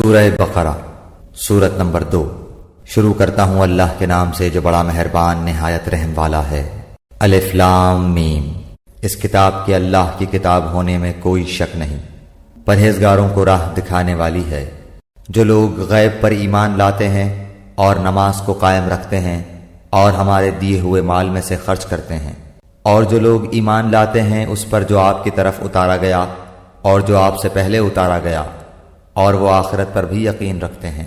سورہ بقرہ سورت نمبر 2۔ شروع کرتا ہوں اللہ کے نام سے جو بڑا مہربان نہایت رحم والا ہے۔ الف لام میم۔ اس کتاب کے اللہ کی کتاب ہونے میں کوئی شک نہیں، پرہیزگاروں کو راہ دکھانے والی ہے۔ جو لوگ غیب پر ایمان لاتے ہیں اور نماز کو قائم رکھتے ہیں اور ہمارے دیے ہوئے مال میں سے خرچ کرتے ہیں، اور جو لوگ ایمان لاتے ہیں اس پر جو آپ کی طرف اتارا گیا اور جو آپ سے پہلے اتارا گیا، اور وہ آخرت پر بھی یقین رکھتے ہیں،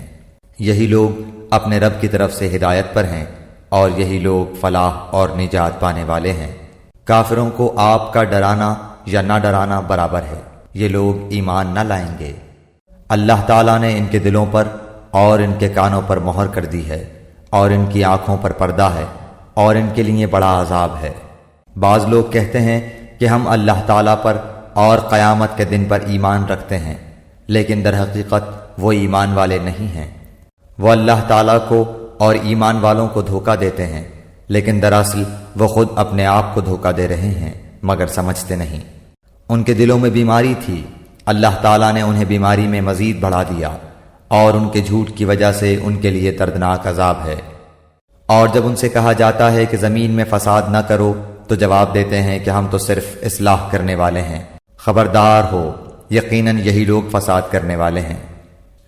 یہی لوگ اپنے رب کی طرف سے ہدایت پر ہیں اور یہی لوگ فلاح اور نجات پانے والے ہیں۔ کافروں کو آپ کا ڈرانا یا نہ ڈرانا برابر ہے، یہ لوگ ایمان نہ لائیں گے۔ اللہ تعالیٰ نے ان کے دلوں پر اور ان کے کانوں پر مہر کر دی ہے اور ان کی آنکھوں پر پردہ ہے اور ان کے لیے بڑا عذاب ہے۔ بعض لوگ کہتے ہیں کہ ہم اللہ تعالیٰ پر اور قیامت کے دن پر ایمان رکھتے ہیں، لیکن در حقیقت وہ ایمان والے نہیں ہیں۔ وہ اللہ تعالیٰ کو اور ایمان والوں کو دھوکہ دیتے ہیں، لیکن دراصل وہ خود اپنے آپ کو دھوکہ دے رہے ہیں مگر سمجھتے نہیں۔ ان کے دلوں میں بیماری تھی، اللہ تعالیٰ نے انہیں بیماری میں مزید بڑھا دیا اور ان کے جھوٹ کی وجہ سے ان کے لیے دردناک عذاب ہے۔ اور جب ان سے کہا جاتا ہے کہ زمین میں فساد نہ کرو تو جواب دیتے ہیں کہ ہم تو صرف اصلاح کرنے والے ہیں، خبردار ہو یقیناً یہی لوگ فساد کرنے والے ہیں،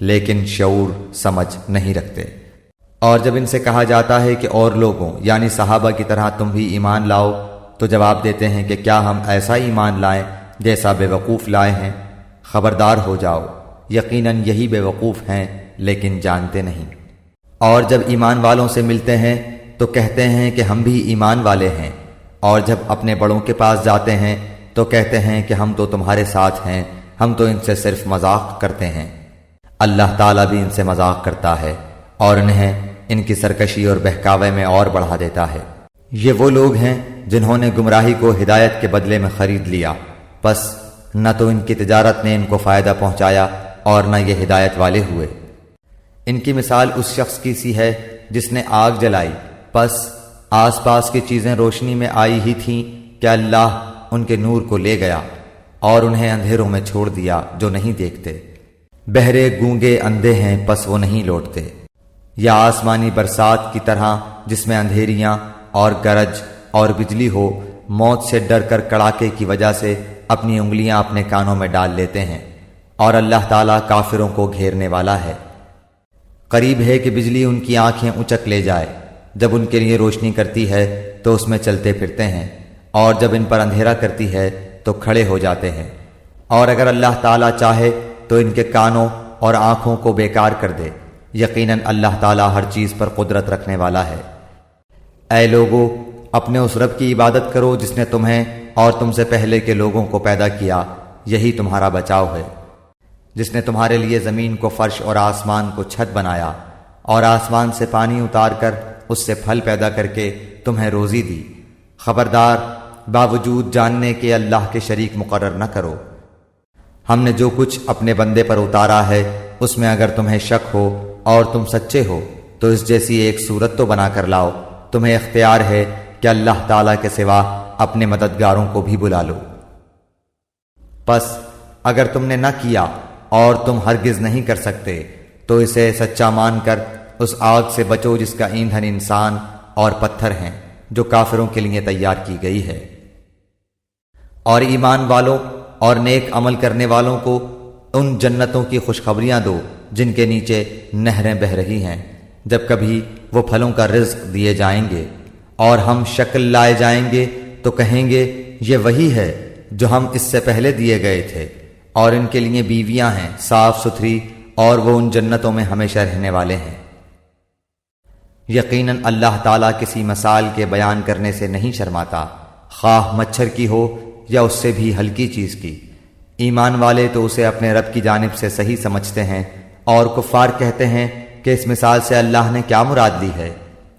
لیکن شعور سمجھ نہیں رکھتے۔ اور جب ان سے کہا جاتا ہے کہ اور لوگوں یعنی صحابہ کی طرح تم بھی ایمان لاؤ تو جواب دیتے ہیں کہ کیا ہم ایسا ایمان لائیں جیسا بے وقوف لائے ہیں؟ خبردار ہو جاؤ یقیناً یہی بے وقوف ہیں لیکن جانتے نہیں۔ اور جب ایمان والوں سے ملتے ہیں تو کہتے ہیں کہ ہم بھی ایمان والے ہیں، اور جب اپنے بڑوں کے پاس جاتے ہیں تو کہتے ہیں کہ ہم تو تمہارے ساتھ ہیں، ہم تو ان سے صرف مذاق کرتے ہیں۔ اللہ تعالیٰ بھی ان سے مذاق کرتا ہے اور انہیں ان کی سرکشی اور بہکاوے میں اور بڑھا دیتا ہے۔ یہ وہ لوگ ہیں جنہوں نے گمراہی کو ہدایت کے بدلے میں خرید لیا، پس نہ تو ان کی تجارت نے ان کو فائدہ پہنچایا اور نہ یہ ہدایت والے ہوئے۔ ان کی مثال اس شخص کی سی ہے جس نے آگ جلائی، پس آس پاس کی چیزیں روشنی میں آئی ہی تھیں کہ اللہ ان کے نور کو لے گیا اور انہیں اندھیروں میں چھوڑ دیا جو نہیں دیکھتے۔ بہرے گونگے اندھے ہیں پس وہ نہیں لوٹتے۔ یا آسمانی برسات کی طرح جس میں اندھیریاں اور گرج اور بجلی ہو، موت سے ڈر کر کڑاکے کی وجہ سے اپنی انگلیاں اپنے کانوں میں ڈال لیتے ہیں، اور اللہ تعالیٰ کافروں کو گھیرنے والا ہے۔ قریب ہے کہ بجلی ان کی آنکھیں اچک لے جائے، جب ان کے لیے روشنی کرتی ہے تو اس میں چلتے پھرتے ہیں، اور جب ان پر اندھیرا کرتی ہے تو کھڑے ہو جاتے ہیں۔ اور اگر اللہ تعالیٰ چاہے تو ان کے کانوں اور آنکھوں کو بیکار کر دے، یقیناً اللہ تعالیٰ ہر چیز پر قدرت رکھنے والا ہے۔ اے لوگو، اپنے اس رب کی عبادت کرو جس نے تمہیں اور تم سے پہلے کے لوگوں کو پیدا کیا، یہی تمہارا بچاؤ ہے۔ جس نے تمہارے لیے زمین کو فرش اور آسمان کو چھت بنایا، اور آسمان سے پانی اتار کر اس سے پھل پیدا کر کے تمہیں روزی دی۔ خبردار، باوجود جاننے کے اللہ کے شریک مقرر نہ کرو۔ ہم نے جو کچھ اپنے بندے پر اتارا ہے اس میں اگر تمہیں شک ہو اور تم سچے ہو تو اس جیسی ایک صورت تو بنا کر لاؤ۔ تمہیں اختیار ہے کہ اللہ تعالیٰ کے سوا اپنے مددگاروں کو بھی بلا لو۔ پس اگر تم نے نہ کیا اور تم ہرگز نہیں کر سکتے تو اسے سچا مان کر اس آگ سے بچو جس کا ایندھن انسان اور پتھر ہیں، جو کافروں کے لیے تیار کی گئی ہے۔ اور ایمان والوں اور نیک عمل کرنے والوں کو ان جنتوں کی خوشخبریاں دو جن کے نیچے نہریں بہہ رہی ہیں، جب کبھی وہ پھلوں کا رزق دیے جائیں گے، اور ہم شکل لائے جائیں گے تو کہیں گے یہ وہی ہے جو ہم اس سے پہلے دیے گئے تھے، اور ان کے لیے بیویاں ہیں صاف ستھری، اور وہ ان جنتوں میں ہمیشہ رہنے والے ہیں۔ یقیناً اللہ تعالیٰ کسی مثال کے بیان کرنے سے نہیں شرماتا، خواہ مچھر کی ہو یا اس سے بھی ہلکی چیز کی۔ ایمان والے تو اسے اپنے رب کی جانب سے صحیح سمجھتے ہیں، اور کفار کہتے ہیں کہ اس مثال سے اللہ نے کیا مراد لی ہے؟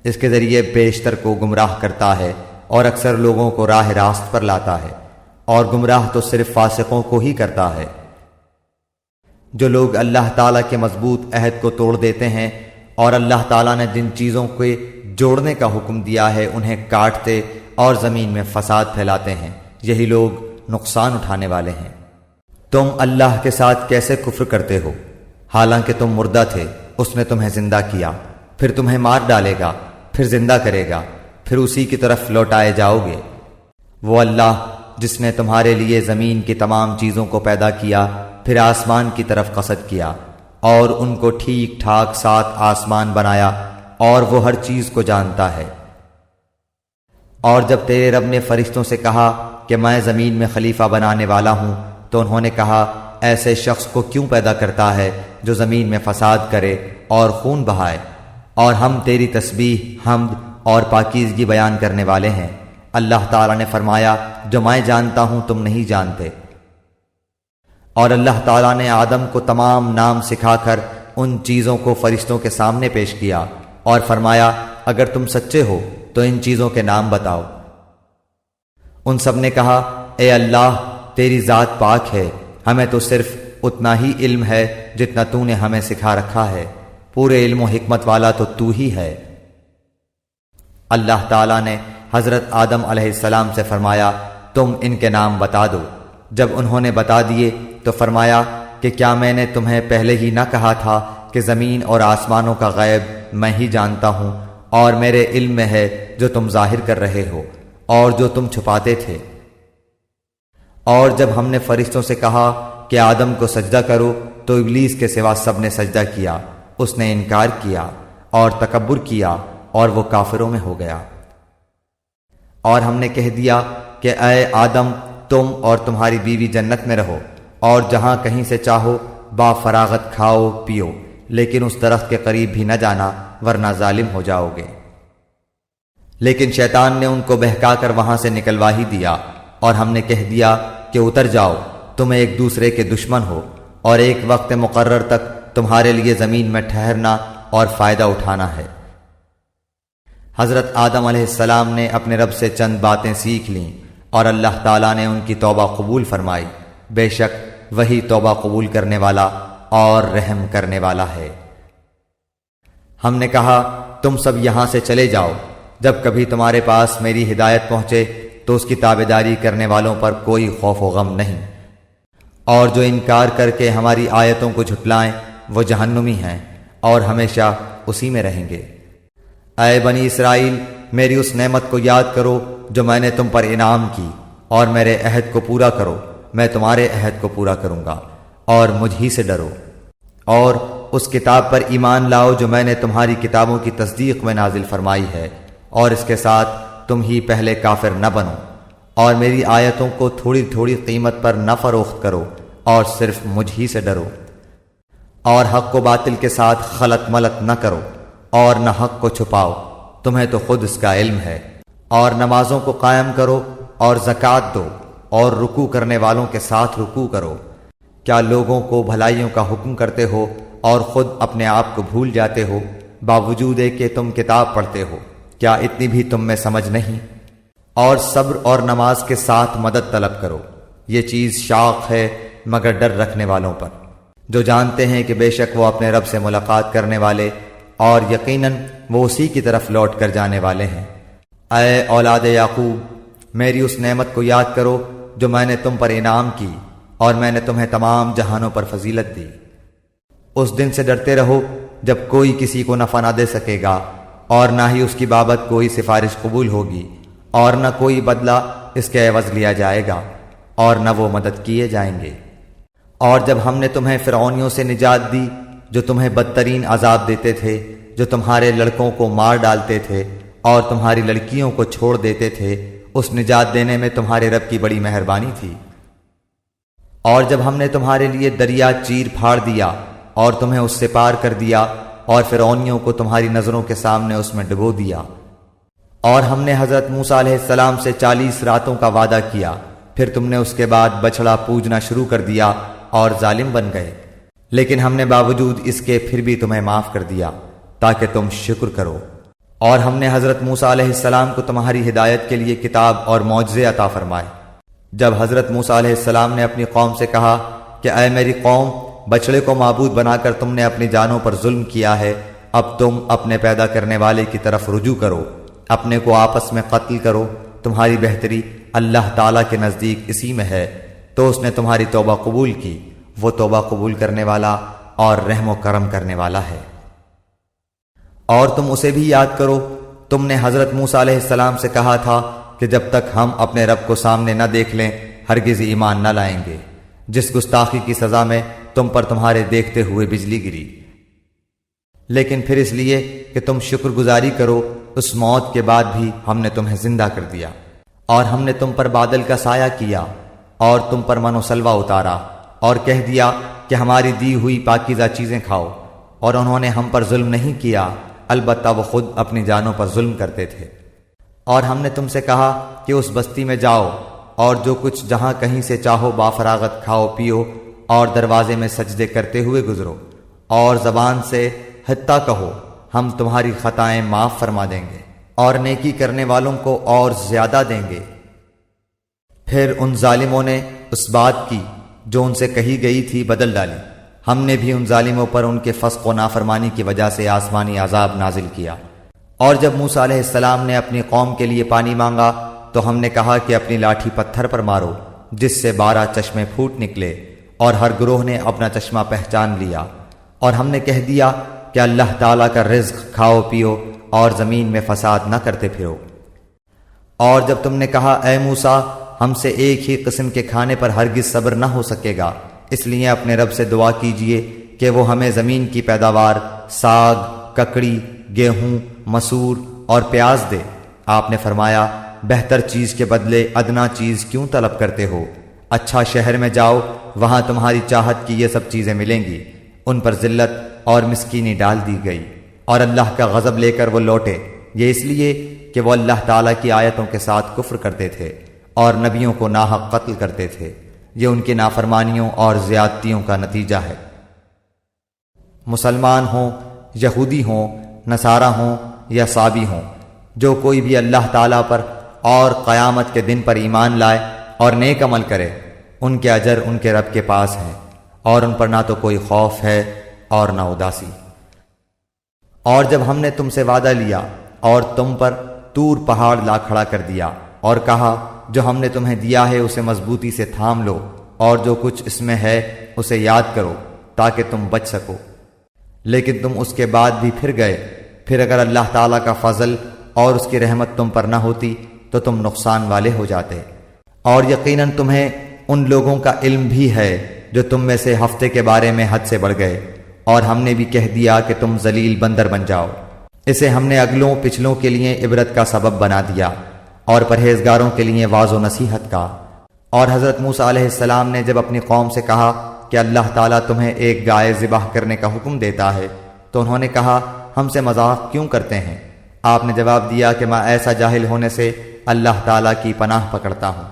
اس کے ذریعے بیشتر کو گمراہ کرتا ہے اور اکثر لوگوں کو راہ راست پر لاتا ہے، اور گمراہ تو صرف فاسقوں کو ہی کرتا ہے۔ جو لوگ اللہ تعالیٰ کے مضبوط عہد کو توڑ دیتے ہیں اور اللہ تعالیٰ نے جن چیزوں کے جوڑنے کا حکم دیا ہے انہیں کاٹتے اور زمین میں فساد پھیلاتے ہیں، یہی لوگ نقصان اٹھانے والے ہیں۔ تم اللہ کے ساتھ کیسے کفر کرتے ہو؟ حالانکہ تم مردہ تھے، اس نے تمہیں زندہ کیا، پھر تمہیں مار ڈالے گا، پھر زندہ کرے گا، پھر اسی کی طرف لوٹائے جاؤ گے۔ وہ اللہ جس نے تمہارے لیے زمین کی تمام چیزوں کو پیدا کیا، پھر آسمان کی طرف قصد کیا اور ان کو ٹھیک ٹھاک 7 آسمان بنایا، اور وہ ہر چیز کو جانتا ہے۔ اور جب تیرے رب نے فرشتوں سے کہا کہ میں زمین میں خلیفہ بنانے والا ہوں، تو انہوں نے کہا ایسے شخص کو کیوں پیدا کرتا ہے جو زمین میں فساد کرے اور خون بہائے؟ اور ہم تیری تسبیح، حمد اور پاکیزگی بیان کرنے والے ہیں۔ اللہ تعالیٰ نے فرمایا جو میں جانتا ہوں تم نہیں جانتے۔ اور اللہ تعالیٰ نے آدم کو تمام نام سکھا کر ان چیزوں کو فرشتوں کے سامنے پیش کیا اور فرمایا اگر تم سچے ہو تو ان چیزوں کے نام بتاؤ۔ ان سب نے کہا اے اللہ تیری ذات پاک ہے، ہمیں تو صرف اتنا ہی علم ہے جتنا تو نے ہمیں سکھا رکھا ہے، پورے علم و حکمت والا تو ہی ہے۔ اللہ تعالیٰ نے حضرت آدم علیہ السلام سے فرمایا تم ان کے نام بتا دو۔ جب انہوں نے بتا دیے تو فرمایا کہ کیا میں نے تمہیں پہلے ہی نہ کہا تھا کہ زمین اور آسمانوں کا غیب میں ہی جانتا ہوں، اور میرے علم میں ہے جو تم ظاہر کر رہے ہو اور جو تم چھپاتے تھے۔ اور جب ہم نے فرشتوں سے کہا کہ آدم کو سجدہ کرو تو ابلیس کے سوا سب نے سجدہ کیا، اس نے انکار کیا اور تکبر کیا اور وہ کافروں میں ہو گیا۔ اور ہم نے کہہ دیا کہ اے آدم تم اور تمہاری بیوی جنت میں رہو اور جہاں کہیں سے چاہو با فراغت کھاؤ پیو، لیکن اس درخت کے قریب بھی نہ جانا ورنہ ظالم ہو جاؤ گے۔ لیکن شیطان نے ان کو بہکا کر وہاں سے نکلوا ہی دیا، اور ہم نے کہہ دیا کہ اتر جاؤ، تم ایک دوسرے کے دشمن ہو، اور ایک وقت مقرر تک تمہارے لیے زمین میں ٹھہرنا اور فائدہ اٹھانا ہے۔ حضرت آدم علیہ السلام نے اپنے رب سے چند باتیں سیکھ لیں اور اللہ تعالیٰ نے ان کی توبہ قبول فرمائی، بے شک وہی توبہ قبول کرنے والا اور رحم کرنے والا ہے۔ ہم نے کہا تم سب یہاں سے چلے جاؤ، جب کبھی تمہارے پاس میری ہدایت پہنچے تو اس کی تابعداری کرنے والوں پر کوئی خوف و غم نہیں، اور جو انکار کر کے ہماری آیتوں کو جھٹلائیں وہ جہنمی ہیں اور ہمیشہ اسی میں رہیں گے۔ اے بنی اسرائیل میری اس نعمت کو یاد کرو جو میں نے تم پر انعام کی، اور میرے عہد کو پورا کرو، میں تمہارے عہد کو پورا کروں گا، اور مجھ ہی سے ڈرو۔ اور اس کتاب پر ایمان لاؤ جو میں نے تمہاری کتابوں کی تصدیق میں نازل فرمائی ہے، اور اس کے ساتھ تم ہی پہلے کافر نہ بنو، اور میری آیتوں کو تھوڑی تھوڑی قیمت پر نہ فروخت کرو، اور صرف مجھ ہی سے ڈرو۔ اور حق و باطل کے ساتھ خلط ملط نہ کرو، اور نہ حق کو چھپاؤ، تمہیں تو خود اس کا علم ہے۔ اور نمازوں کو قائم کرو اور زکوٰۃ دو، اور رکوع کرنے والوں کے ساتھ رکوع کرو۔ کیا لوگوں کو بھلائیوں کا حکم کرتے ہو اور خود اپنے آپ کو بھول جاتے ہو، باوجود کہ تم کتاب پڑھتے ہو؟ کیا اتنی بھی تم میں سمجھ نہیں؟ اور صبر اور نماز کے ساتھ مدد طلب کرو، یہ چیز شاق ہے مگر ڈر رکھنے والوں پر، جو جانتے ہیں کہ بے شک وہ اپنے رب سے ملاقات کرنے والے اور یقیناً وہ اسی کی طرف لوٹ کر جانے والے ہیں۔ اے اولاد یعقوب میری اس نعمت کو یاد کرو جو میں نے تم پر انعام کی، اور میں نے تمہیں تمام جہانوں پر فضیلت دی۔ اس دن سے ڈرتے رہو جب کوئی کسی کو نفع نہ دے سکے گا، اور نہ ہی اس کی بابت کوئی سفارش قبول ہوگی، اور نہ کوئی بدلہ اس کے عوض لیا جائے گا، اور نہ وہ مدد کیے جائیں گے۔ اور جب ہم نے تمہیں فرعونیوں سے نجات دی جو تمہیں بدترین عذاب دیتے تھے، جو تمہارے لڑکوں کو مار ڈالتے تھے اور تمہاری لڑکیوں کو چھوڑ دیتے تھے، اس نجات دینے میں تمہارے رب کی بڑی مہربانی تھی۔ اور جب ہم نے تمہارے لیے دریا چیر پھاڑ دیا اور تمہیں اس سے پار کر دیا، اور فرعونیوں کو تمہاری نظروں کے سامنے اس میں ڈبو دیا۔ اور ہم نے حضرت موسیٰ علیہ السلام سے 40 راتوں کا وعدہ کیا، پھر تم نے اس کے بعد بچڑا پوجنا شروع کر دیا اور ظالم بن گئے، لیکن ہم نے باوجود اس کے پھر بھی تمہیں معاف کر دیا تاکہ تم شکر کرو۔ اور ہم نے حضرت موسیٰ علیہ السلام کو تمہاری ہدایت کے لیے کتاب اور معجزے عطا فرمائے۔ جب حضرت موسیٰ علیہ السلام نے اپنی قوم سے کہا کہ اے میری قوم، بچڑے کو معبود بنا کر تم نے اپنی جانوں پر ظلم کیا ہے، اب تم اپنے پیدا کرنے والے کی طرف رجوع کرو، اپنے کو آپس میں قتل کرو، تمہاری بہتری اللہ تعالیٰ کے نزدیک اسی میں ہے، تو اس نے تمہاری توبہ قبول کی، وہ توبہ قبول کرنے والا اور رحم و کرم کرنے والا ہے۔ اور تم اسے بھی یاد کرو، تم نے حضرت موسیٰ علیہ السلام سے کہا تھا کہ جب تک ہم اپنے رب کو سامنے نہ دیکھ لیں ہرگز ایمان نہ لائیں گے، جس گستاخی کی سزا میں تم پر تمہارے دیکھتے ہوئے بجلی گری۔ لیکن پھر اس لیے کہ تم شکر گزاری کرو، اس موت کے بعد بھی ہم نے تمہیں زندہ کر دیا، اور ہم نے تم پر بادل کا سایہ کیا اور تم پر من و سلوہ اتارا، اور کہہ دیا کہ ہماری دی ہوئی پاکیزہ چیزیں کھاؤ، اور انہوں نے ہم پر ظلم نہیں کیا، البتہ وہ خود اپنی جانوں پر ظلم کرتے تھے۔ اور ہم نے تم سے کہا کہ اس بستی میں جاؤ اور جو کچھ جہاں کہیں سے چاہو بافراغت کھاؤ پیو، اور دروازے میں سجدے کرتے ہوئے گزرو، اور زبان سے حتیٰ کہو ہم تمہاری خطائیں معاف فرما دیں گے اور نیکی کرنے والوں کو اور زیادہ دیں گے۔ پھر ان ظالموں نے اس بات کی جو ان سے کہی گئی تھی بدل ڈالی، ہم نے بھی ان ظالموں پر ان کے فسق و نافرمانی کی وجہ سے آسمانی عذاب نازل کیا۔ اور جب موسیٰ علیہ السلام نے اپنی قوم کے لیے پانی مانگا تو ہم نے کہا کہ اپنی لاٹھی پتھر پر مارو، جس سے 12 چشمے پھوٹ نکلے، اور ہر گروہ نے اپنا چشمہ پہچان لیا۔ اور ہم نے کہہ دیا کہ اللہ تعالیٰ کا رزق کھاؤ پیو اور زمین میں فساد نہ کرتے پھرو۔ اور جب تم نے کہا اے موسیٰ ہم سے ایک ہی قسم کے کھانے پر ہرگز صبر نہ ہو سکے گا، اس لیے اپنے رب سے دعا کیجئے کہ وہ ہمیں زمین کی پیداوار، ساگ، ککڑی، گیہوں، مسور اور پیاز دے۔ آپ نے فرمایا بہتر چیز کے بدلے ادنا چیز کیوں طلب کرتے ہو؟ اچھا شہر میں جاؤ، وہاں تمہاری چاہت کی یہ سب چیزیں ملیں گی۔ ان پر ذلت اور مسکینی ڈال دی گئی، اور اللہ کا غضب لے کر وہ لوٹے، یہ اس لیے کہ وہ اللہ تعالیٰ کی آیتوں کے ساتھ کفر کرتے تھے اور نبیوں کو ناحق قتل کرتے تھے۔ یہ ان کی نافرمانیوں اور زیادتیوں کا نتیجہ ہے۔ مسلمان ہوں، یہودی ہوں، نصارہ ہوں یا صابی ہوں، جو کوئی بھی اللہ تعالیٰ پر اور قیامت کے دن پر ایمان لائے اور نیک عمل کرے، ان کے اجر ان کے رب کے پاس ہیں، اور ان پر نہ تو کوئی خوف ہے اور نہ اداسی۔ اور جب ہم نے تم سے وعدہ لیا اور تم پر طور پہاڑ لا کھڑا کر دیا اور کہا جو ہم نے تمہیں دیا ہے اسے مضبوطی سے تھام لو، اور جو کچھ اس میں ہے اسے یاد کرو تاکہ تم بچ سکو، لیکن تم اس کے بعد بھی پھر گئے، پھر اگر اللہ تعالیٰ کا فضل اور اس کی رحمت تم پر نہ ہوتی تو تم نقصان والے ہو جاتے۔ اور یقیناً تمہیں ان لوگوں کا علم بھی ہے جو تم میں سے ہفتے کے بارے میں حد سے بڑھ گئے، اور ہم نے بھی کہہ دیا کہ تم ذلیل بندر بن جاؤ۔ اسے ہم نے اگلوں پچھلوں کے لیے عبرت کا سبب بنا دیا اور پرہیزگاروں کے لیے واعظ و نصیحت کا۔ اور حضرت موسیٰ علیہ السلام نے جب اپنی قوم سے کہا کہ اللہ تعالیٰ تمہیں ایک گائے ذبح کرنے کا حکم دیتا ہے تو انہوں نے کہا ہم سے مذاق کیوں کرتے ہیں؟ آپ نے جواب دیا کہ میں ایسا جاہل ہونے سے اللہ تعالیٰ کی پناہ پکڑتا ہوں۔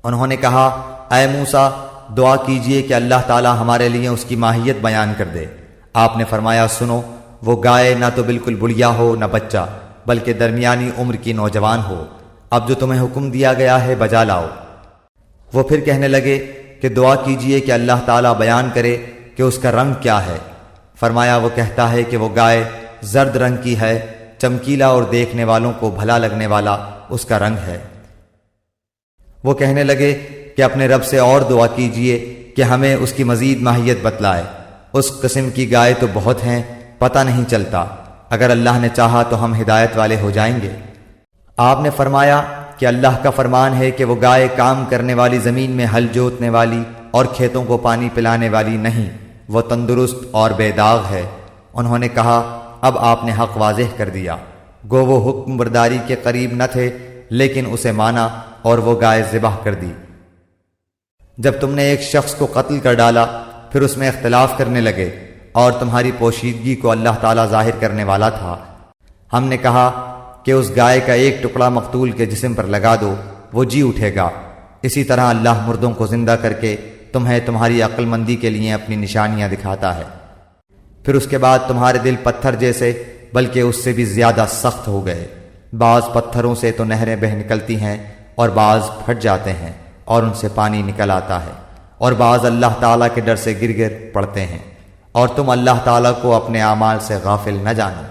انہوں نے کہا اے موسیٰ دعا کیجئے کہ اللہ تعالیٰ ہمارے لیے اس کی ماہیت بیان کر دے۔ آپ نے فرمایا سنو، وہ گائے نہ تو بالکل بڑھیا ہو نہ بچہ، بلکہ درمیانی عمر کی نوجوان ہو۔ اب جو تمہیں حکم دیا گیا ہے بجا لاؤ۔ وہ پھر کہنے لگے کہ دعا کیجئے کہ اللہ تعالیٰ بیان کرے کہ اس کا رنگ کیا ہے۔ فرمایا وہ کہتا ہے کہ وہ گائے زرد رنگ کی ہے، چمکیلا اور دیکھنے والوں کو بھلا لگنے والا اس کا رنگ ہے۔ وہ کہنے لگے کہ اپنے رب سے اور دعا کیجئے کہ ہمیں اس کی مزید ماہیت بتلائے، اس قسم کی گائے تو بہت ہیں، پتہ نہیں چلتا، اگر اللہ نے چاہا تو ہم ہدایت والے ہو جائیں گے۔ آپ نے فرمایا کہ اللہ کا فرمان ہے کہ وہ گائے کام کرنے والی زمین میں ہل جوتنے والی اور کھیتوں کو پانی پلانے والی نہیں، وہ تندرست اور بے داغ ہے۔ انہوں نے کہا اب آپ نے حق واضح کر دیا، گو وہ حکم برداری کے قریب نہ تھے لیکن اسے مانا اور وہ گائے ذبح کر دی۔ جب تم نے ایک شخص کو قتل کر ڈالا پھر اس میں اختلاف کرنے لگے اور تمہاری پوشیدگی کو اللہ تعالیٰ ظاہر کرنے والا تھا، ہم نے کہا کہ اس گائے کا ایک ٹکڑا مقتول کے جسم پر لگا دو، وہ جی اٹھے گا۔ اسی طرح اللہ مردوں کو زندہ کر کے تمہیں تمہاری عقل مندی کے لیے اپنی نشانیاں دکھاتا ہے۔ پھر اس کے بعد تمہارے دل پتھر جیسے بلکہ اس سے بھی زیادہ سخت ہو گئے۔ بعض پتھروں سے تو نہریں بہہ نکلتی ہیں اور بعض پھٹ جاتے ہیں اور ان سے پانی نکل آتا ہے، اور بعض اللہ تعالیٰ کے ڈر سے گر گر پڑتے ہیں، اور تم اللہ تعالیٰ کو اپنے اعمال سے غافل نہ جانو۔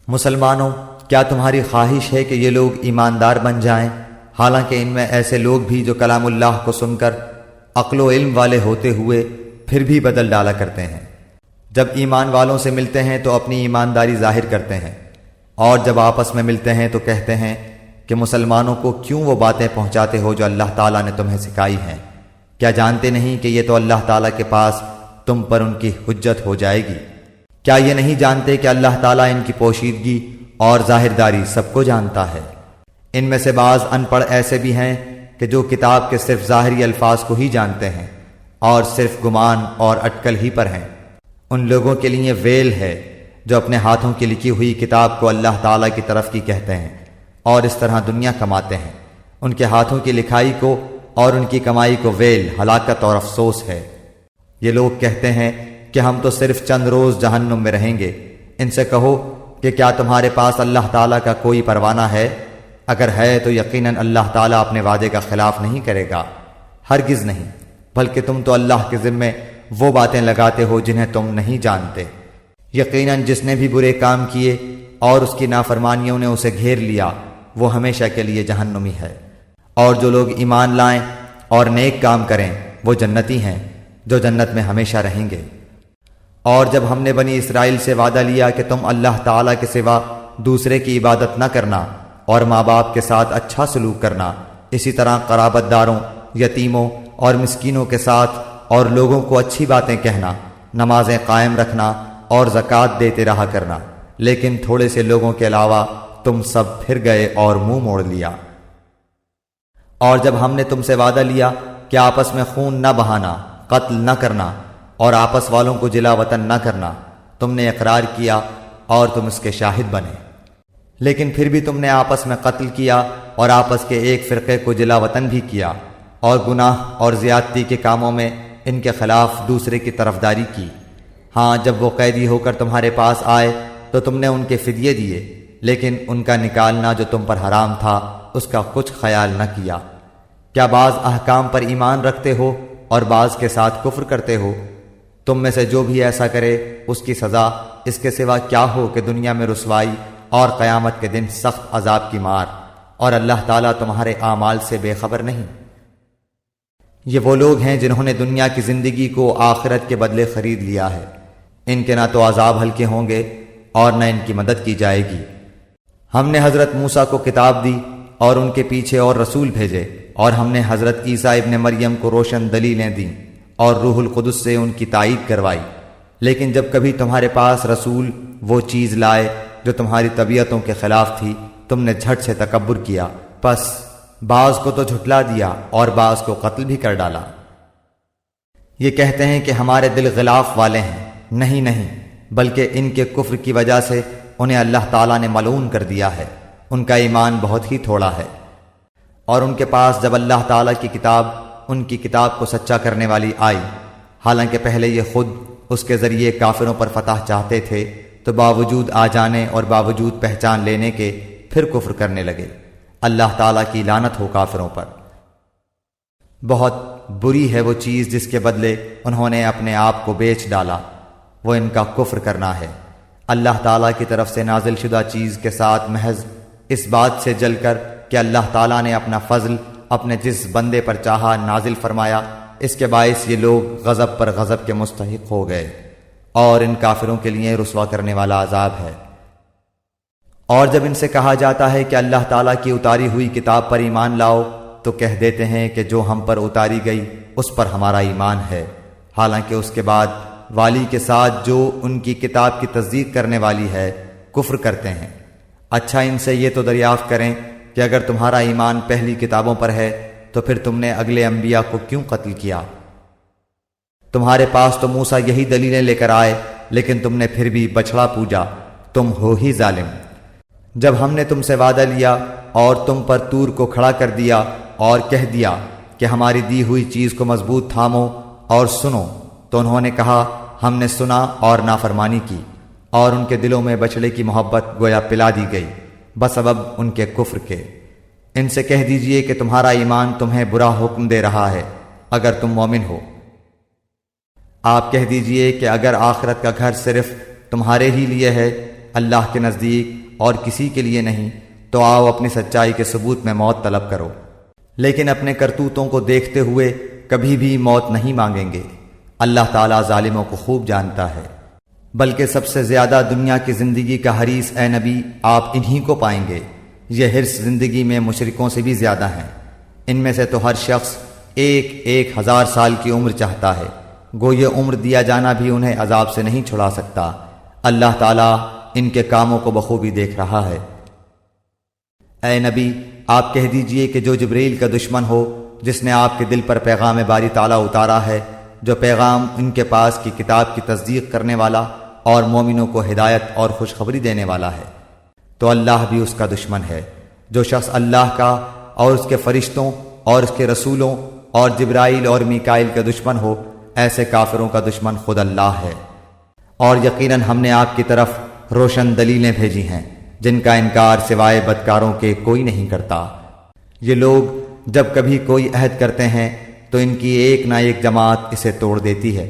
مسلمانوں، کیا تمہاری خواہش ہے کہ یہ لوگ ایماندار بن جائیں، حالانکہ ان میں ایسے لوگ بھی جو کلام اللہ کو سن کر عقل و علم والے ہوتے ہوئے پھر بھی بدل ڈالا کرتے ہیں۔ جب ایمان والوں سے ملتے ہیں تو اپنی ایمانداری ظاہر کرتے ہیں، اور جب آپس میں ملتے ہیں تو کہتے ہیں کہ مسلمانوں کو کیوں وہ باتیں پہنچاتے ہو جو اللہ تعالیٰ نے تمہیں سکھائی ہیں؟ کیا جانتے نہیں کہ یہ تو اللہ تعالیٰ کے پاس تم پر ان کی حجت ہو جائے گی؟ کیا یہ نہیں جانتے کہ اللہ تعالیٰ ان کی پوشیدگی اور ظاہرداری سب کو جانتا ہے؟ ان میں سے بعض ان پڑھ ایسے بھی ہیں کہ جو کتاب کے صرف ظاہری الفاظ کو ہی جانتے ہیں اور صرف گمان اور اٹکل ہی پر ہیں۔ ان لوگوں کے لیے ویل ہے جو اپنے ہاتھوں کی لکھی ہوئی کتاب کو اللہ تعالیٰ کی طرف کی کہتے ہیں اور اس طرح دنیا کماتے ہیں۔ ان کے ہاتھوں کی لکھائی کو اور ان کی کمائی کو ویل، ہلاکت اور افسوس ہے۔ یہ لوگ کہتے ہیں کہ ہم تو صرف چند روز جہنم میں رہیں گے۔ ان سے کہو کہ کیا تمہارے پاس اللہ تعالیٰ کا کوئی پروانہ ہے؟ اگر ہے تو یقیناً اللہ تعالیٰ اپنے وعدے کا خلاف نہیں کرے گا، ہرگز نہیں، بلکہ تم تو اللہ کے ذمے وہ باتیں لگاتے ہو جنہیں تم نہیں جانتے۔ یقیناً جس نے بھی برے کام کیے اور اس کی نافرمانیوں نے اسے گھیر لیا، وہ ہمیشہ کے لیے جہنمی ہے۔ اور جو لوگ ایمان لائیں اور نیک کام کریں وہ جنتی ہیں جو جنت میں ہمیشہ رہیں گے۔ اور جب ہم نے بنی اسرائیل سے وعدہ لیا کہ تم اللہ تعالیٰ کے سوا دوسرے کی عبادت نہ کرنا اور ماں باپ کے ساتھ اچھا سلوک کرنا، اسی طرح قرابت داروں، یتیموں اور مسکینوں کے ساتھ اور لوگوں کو اچھی باتیں کہنا، نمازیں قائم رکھنا اور زکوٰۃ دیتے رہا کرنا، لیکن تھوڑے سے لوگوں کے علاوہ تم سب پھر گئے اور منہ موڑ لیا۔ اور جب ہم نے تم سے وعدہ لیا کہ آپس میں خون نہ بہانا، قتل نہ کرنا اور آپس والوں کو جلا وطن نہ کرنا، تم نے اقرار کیا اور تم اس کے شاہد بنے، لیکن پھر بھی تم نے آپس میں قتل کیا اور آپس کے ایک فرقے کو جلا وطن بھی کیا، اور گناہ اور زیادتی کے کاموں میں ان کے خلاف دوسرے کی طرفداری کی۔ ہاں، جب وہ قیدی ہو کر تمہارے پاس آئے تو تم نے ان کے فدیے دیے، لیکن ان کا نکالنا جو تم پر حرام تھا اس کا کچھ خیال نہ کیا۔ کیا بعض احکام پر ایمان رکھتے ہو اور بعض کے ساتھ کفر کرتے ہو؟ تم میں سے جو بھی ایسا کرے اس کی سزا اس کے سوا کیا ہو کہ دنیا میں رسوائی اور قیامت کے دن سخت عذاب کی مار، اور اللہ تعالیٰ تمہارے اعمال سے بے خبر نہیں۔ یہ وہ لوگ ہیں جنہوں نے دنیا کی زندگی کو آخرت کے بدلے خرید لیا ہے، ان کے نہ تو عذاب ہلکے ہوں گے اور نہ ان کی مدد کی جائے گی۔ ہم نے حضرت موسیٰ کو کتاب دی اور ان کے پیچھے اور رسول بھیجے، اور ہم نے حضرت عیسیٰ ابن مریم کو روشن دلیلیں دیں اور روح القدس سے ان کی تائید کروائی، لیکن جب کبھی تمہارے پاس رسول وہ چیز لائے جو تمہاری طبیعتوں کے خلاف تھی، تم نے جھٹ سے تکبر کیا، پس بعض کو تو جھٹلا دیا اور بعض کو قتل بھی کر ڈالا۔ یہ کہتے ہیں کہ ہمارے دل غلاف والے ہیں، نہیں، بلکہ ان کے کفر کی وجہ سے انہیں اللہ تعالیٰ نے ملعون کر دیا ہے، ان کا ایمان بہت ہی تھوڑا ہے۔ اور ان کے پاس جب اللہ تعالیٰ کی کتاب، ان کی کتاب کو سچا کرنے والی آئی، حالانکہ پہلے یہ خود اس کے ذریعے کافروں پر فتح چاہتے تھے، تو باوجود آ جانے اور باوجود پہچان لینے کے پھر کفر کرنے لگے۔ اللہ تعالیٰ کی لعنت ہو کافروں پر۔ بہت بری ہے وہ چیز جس کے بدلے انہوں نے اپنے آپ کو بیچ ڈالا، وہ ان کا کفر کرنا ہے۔ اللہ تعالیٰ کی طرف سے نازل شدہ چیز کے ساتھ محض اس بات سے جل کر کہ اللہ تعالیٰ نے اپنا فضل اپنے جس بندے پر چاہا نازل فرمایا، اس کے باعث یہ لوگ غضب پر غضب کے مستحق ہو گئے، اور ان کافروں کے لیے رسوا کرنے والا عذاب ہے۔ اور جب ان سے کہا جاتا ہے کہ اللہ تعالیٰ کی اتاری ہوئی کتاب پر ایمان لاؤ، تو کہہ دیتے ہیں کہ جو ہم پر اتاری گئی اس پر ہمارا ایمان ہے، حالانکہ اس کے بعد والی کے ساتھ جو ان کی کتاب کی تصدیق کرنے والی ہے کفر کرتے ہیں۔ اچھا، ان سے یہ تو دریافت کریں کہ اگر تمہارا ایمان پہلی کتابوں پر ہے تو پھر تم نے اگلے انبیاء کو کیوں قتل کیا؟ تمہارے پاس تو موسیٰ یہی دلیلیں لے کر آئے، لیکن تم نے پھر بھی بچھڑا پوجا، تم ہو ہی ظالم۔ جب ہم نے تم سے وعدہ لیا اور تم پر طور کو کھڑا کر دیا اور کہہ دیا کہ ہماری دی ہوئی چیز کو مضبوط تھامو اور سنو، تو انہوں نے کہا ہم نے سنا اور نافرمانی کی، اور ان کے دلوں میں بچڑے کی محبت گویا پلا دی گئی بسبب ان کے کفر کے۔ ان سے کہہ دیجئے کہ تمہارا ایمان تمہیں برا حکم دے رہا ہے اگر تم مومن ہو۔ آپ کہہ دیجئے کہ اگر آخرت کا گھر صرف تمہارے ہی لیے ہے، اللہ کے نزدیک اور کسی کے لیے نہیں، تو آؤ اپنی سچائی کے ثبوت میں موت طلب کرو، لیکن اپنے کرتوتوں کو دیکھتے ہوئے کبھی بھی موت نہیں مانگیں گے۔ اللہ تعالیٰ ظالموں کو خوب جانتا ہے۔ بلکہ سب سے زیادہ دنیا کی زندگی کا حریص اے نبی آپ انہی کو پائیں گے۔ یہ حرص زندگی میں مشرکوں سے بھی زیادہ ہیں۔ ان میں سے تو ہر شخص 1,000 سال کی عمر چاہتا ہے، گو یہ عمر دیا جانا بھی انہیں عذاب سے نہیں چھڑا سکتا۔ اللہ تعالیٰ ان کے کاموں کو بخوبی دیکھ رہا ہے۔ اے نبی آپ کہہ دیجئے کہ جو جبریل کا دشمن ہو، جس نے آپ کے دل پر پیغام باری تعالیٰ اتارا ہے، جو پیغام ان کے پاس کی کتاب کی تصدیق کرنے والا اور مومنوں کو ہدایت اور خوشخبری دینے والا ہے، تو اللہ بھی اس کا دشمن ہے۔ جو شخص اللہ کا اور اس کے فرشتوں اور اس کے رسولوں اور جبرائیل اور میکائیل کا دشمن ہو، ایسے کافروں کا دشمن خود اللہ ہے۔ اور یقیناً ہم نے آپ کی طرف روشن دلیلیں بھیجی ہیں جن کا انکار سوائے بدکاروں کے کوئی نہیں کرتا۔ یہ لوگ جب کبھی کوئی عہد کرتے ہیں تو ان کی ایک نہ ایک جماعت اسے توڑ دیتی ہے،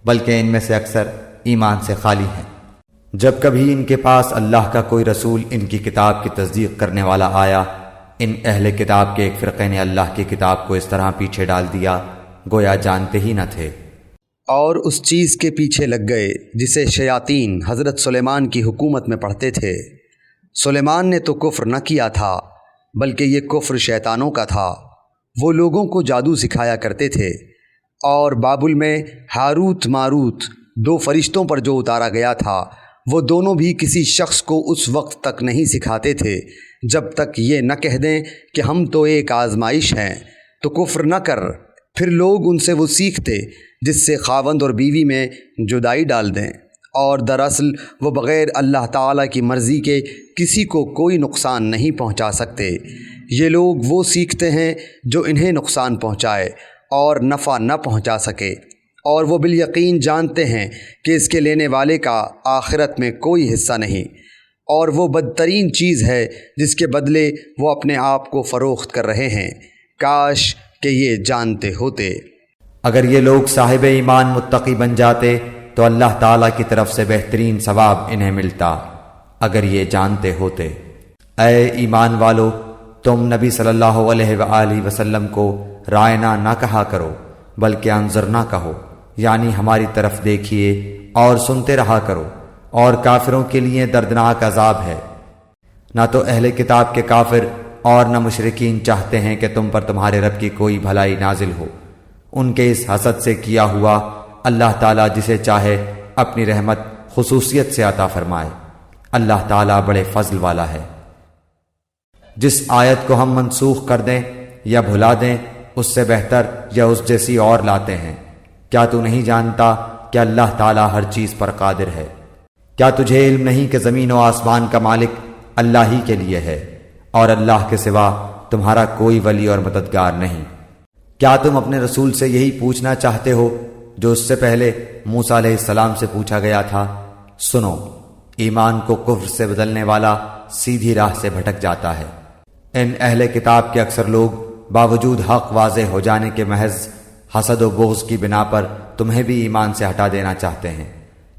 بلکہ ان میں سے اکثر ایمان سے خالی ہیں۔ جب کبھی ان کے پاس اللہ کا کوئی رسول ان کی کتاب کی تصدیق کرنے والا آیا، ان اہل کتاب کے ایک فرقے نے اللہ کی کتاب کو اس طرح پیچھے ڈال دیا گویا جانتے ہی نہ تھے، اور اس چیز کے پیچھے لگ گئے جسے شیاطین حضرت سلیمان کی حکومت میں پڑھتے تھے۔ سلیمان نے تو کفر نہ کیا تھا، بلکہ یہ کفر شیطانوں کا تھا۔ وہ لوگوں کو جادو سکھایا کرتے تھے، اور بابل میں ہاروت ماروت 2 فرشتوں پر جو اتارا گیا تھا، وہ دونوں بھی کسی شخص کو اس وقت تک نہیں سکھاتے تھے جب تک یہ نہ کہہ دیں کہ ہم تو ایک آزمائش ہیں، تو کفر نہ کر۔ پھر لوگ ان سے وہ سیکھتے جس سے خاوند اور بیوی میں جدائی ڈال دیں، اور دراصل وہ بغیر اللہ تعالیٰ کی مرضی کے کسی کو کوئی نقصان نہیں پہنچا سکتے۔ یہ لوگ وہ سیکھتے ہیں جو انہیں نقصان پہنچائے اور نفع نہ پہنچا سکے، اور وہ بالیقین جانتے ہیں کہ اس کے لینے والے کا آخرت میں کوئی حصہ نہیں، اور وہ بدترین چیز ہے جس کے بدلے وہ اپنے آپ کو فروخت کر رہے ہیں۔ کاش کہ یہ جانتے ہوتے۔ اگر یہ لوگ صاحب ایمان متقی بن جاتے تو اللہ تعالیٰ کی طرف سے بہترین ثواب انہیں ملتا، اگر یہ جانتے ہوتے۔ اے ایمان والو، تم نبی صلی اللہ علیہ وآلہ وسلم کو رائنا نہ کہا کرو، بلکہ انظرنا کہو، یعنی ہماری طرف دیکھیے اور سنتے رہا کرو، اور کافروں کے لیے دردناک عذاب ہے۔ نہ تو اہل کتاب کے کافر اور نہ مشرکین چاہتے ہیں کہ تم پر تمہارے رب کی کوئی بھلائی نازل ہو۔ ان کے اس حسد سے کیا ہوا اللہ تعالیٰ جسے چاہے اپنی رحمت خصوصیت سے عطا فرمائے۔ اللہ تعالیٰ بڑے فضل والا ہے۔ جس آیت کو ہم منسوخ کر دیں یا بھلا دیں، اس سے بہتر یا اس جیسی اور لاتے ہیں۔ کیا تو نہیں جانتا کہ اللہ تعالیٰ ہر چیز پر قادر ہے؟ کیا تجھے علم نہیں کہ زمین و آسمان کا مالک اللہ ہی کے لیے ہے، اور اللہ کے سوا تمہارا کوئی ولی اور مددگار نہیں؟ کیا تم اپنے رسول سے یہی پوچھنا چاہتے ہو جو اس سے پہلے موسیٰ علیہ السلام سے پوچھا گیا تھا؟ سنو، ایمان کو کفر سے بدلنے والا سیدھی راہ سے بھٹک جاتا ہے۔ ان اہل کتاب کے اکثر لوگ باوجود حق واضح ہو جانے کے محض حسد و بغض کی بنا پر تمہیں بھی ایمان سے ہٹا دینا چاہتے ہیں۔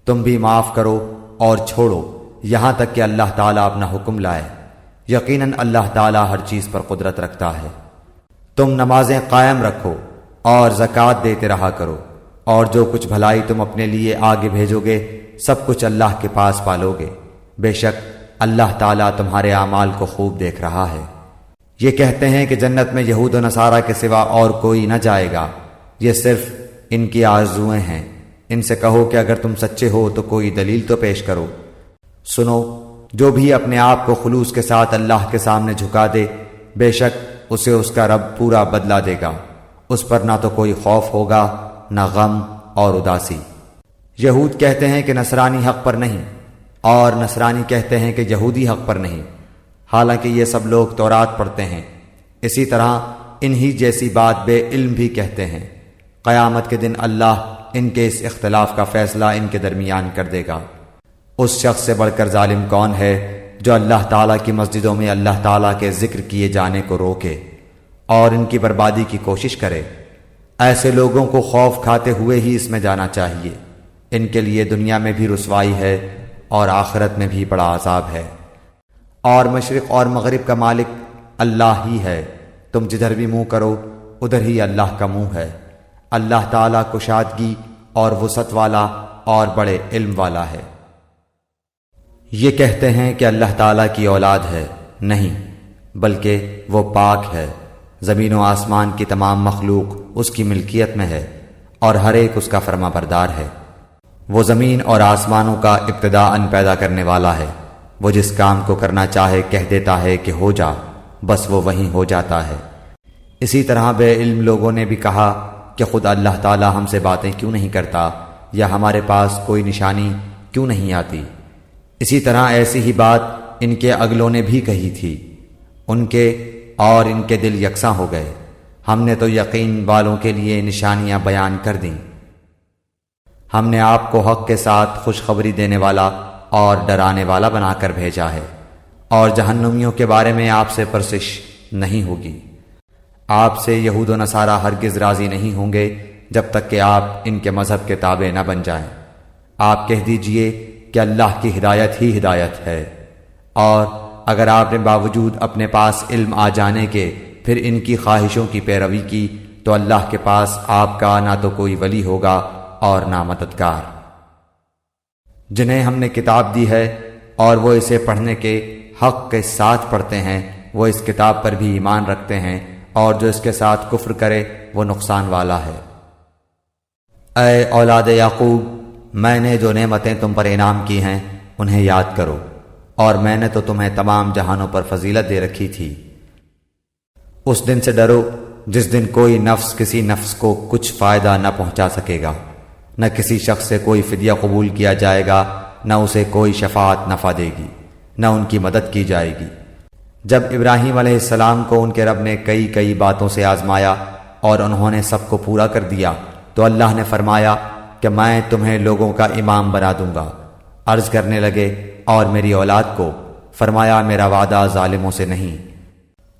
تم بھی معاف کرو اور چھوڑو یہاں تک کہ اللہ تعالیٰ اپنا حکم لائے۔ یقیناً اللہ تعالیٰ ہر چیز پر قدرت رکھتا ہے۔ تم نمازیں قائم رکھو اور زکوٰۃ دیتے رہا کرو، اور جو کچھ بھلائی تم اپنے لیے آگے بھیجو گے سب کچھ اللہ کے پاس پالو گے۔ بے شک اللہ تعالیٰ تمہارے اعمال کو خوب دیکھ رہا ہے۔ یہ کہتے ہیں کہ جنت میں یہود و نصارہ کے سوا اور کوئی نہ جائے گا، یہ صرف ان کی آرزوئیں ہیں۔ ان سے کہو کہ اگر تم سچے ہو تو کوئی دلیل تو پیش کرو۔ سنو، جو بھی اپنے آپ کو خلوص کے ساتھ اللہ کے سامنے جھکا دے، بے شک اسے اس کا رب پورا بدلہ دے گا۔ اس پر نہ تو کوئی خوف ہوگا نہ غم اور اداسی۔ یہود کہتے ہیں کہ نصرانی حق پر نہیں، اور نصرانی کہتے ہیں کہ یہودی حق پر نہیں، حالانکہ یہ سب لوگ تورات پڑھتے ہیں۔ اسی طرح انہی جیسی بات بے علم بھی کہتے ہیں۔ قیامت کے دن اللہ ان کے اس اختلاف کا فیصلہ ان کے درمیان کر دے گا۔ اس شخص سے بڑھ کر ظالم کون ہے جو اللہ تعالیٰ کی مسجدوں میں اللہ تعالیٰ کے ذکر کیے جانے کو روکے اور ان کی بربادی کی کوشش کرے؟ ایسے لوگوں کو خوف کھاتے ہوئے ہی اس میں جانا چاہیے۔ ان کے لیے دنیا میں بھی رسوائی ہے اور آخرت میں بھی بڑا عذاب ہے۔ اور مشرق اور مغرب کا مالک اللہ ہی ہے، تم جدھر بھی منہ کرو ادھر ہی اللہ کا منہ ہے۔ اللہ تعالیٰ کشادگی اور وسعت والا اور بڑے علم والا ہے۔ یہ کہتے ہیں کہ اللہ تعالیٰ کی اولاد ہے، نہیں بلکہ وہ پاک ہے۔ زمین و آسمان کی تمام مخلوق اس کی ملکیت میں ہے اور ہر ایک اس کا فرما بردار ہے۔ وہ زمین اور آسمانوں کا ابتداءً پیدا کرنے والا ہے۔ وہ جس کام کو کرنا چاہے کہہ دیتا ہے کہ ہو جا، بس وہ وہیں ہو جاتا ہے۔ اسی طرح بے علم لوگوں نے بھی کہا کہ خود اللہ تعالیٰ ہم سے باتیں کیوں نہیں کرتا، یا ہمارے پاس کوئی نشانی کیوں نہیں آتی۔ اسی طرح ایسی ہی بات ان کے اگلوں نے بھی کہی تھی، ان کے اور ان کے دل یکساں ہو گئے۔ ہم نے تو یقین والوں کے لیے نشانیاں بیان کر دیں۔ ہم نے آپ کو حق کے ساتھ خوشخبری دینے والا اور ڈرانے والا بنا کر بھیجا ہے، اور جہنمیوں کے بارے میں آپ سے پرسش نہیں ہوگی۔ آپ سے یہود و نصارہ ہرگز راضی نہیں ہوں گے جب تک کہ آپ ان کے مذہب کے تابع نہ بن جائیں۔ آپ کہہ دیجئے کہ اللہ کی ہدایت ہی ہدایت ہے، اور اگر آپ نے باوجود اپنے پاس علم آ جانے کے پھر ان کی خواہشوں کی پیروی کی تو اللہ کے پاس آپ کا نہ تو کوئی ولی ہوگا اور نہ مددگار۔ جنہیں ہم نے کتاب دی ہے اور وہ اسے پڑھنے کے حق کے ساتھ پڑھتے ہیں، وہ اس کتاب پر بھی ایمان رکھتے ہیں، اور جو اس کے ساتھ کفر کرے وہ نقصان والا ہے۔ اے اولاد یعقوب، میں نے جو نعمتیں تم پر انعام کی ہیں انہیں یاد کرو، اور میں نے تو تمہیں تمام جہانوں پر فضیلت دے رکھی تھی۔ اس دن سے ڈرو جس دن کوئی نفس کسی نفس کو کچھ فائدہ نہ پہنچا سکے گا، نہ کسی شخص سے کوئی فدیہ قبول کیا جائے گا، نہ اسے کوئی شفاعت نفع دے گی، نہ ان کی مدد کی جائے گی۔ جب ابراہیم علیہ السلام کو ان کے رب نے کئی باتوں سے آزمایا اور انہوں نے سب کو پورا کر دیا تو اللہ نے فرمایا کہ میں تمہیں لوگوں کا امام بنا دوں گا۔ عرض کرنے لگے اور میری اولاد کو؟ فرمایا میرا وعدہ ظالموں سے نہیں۔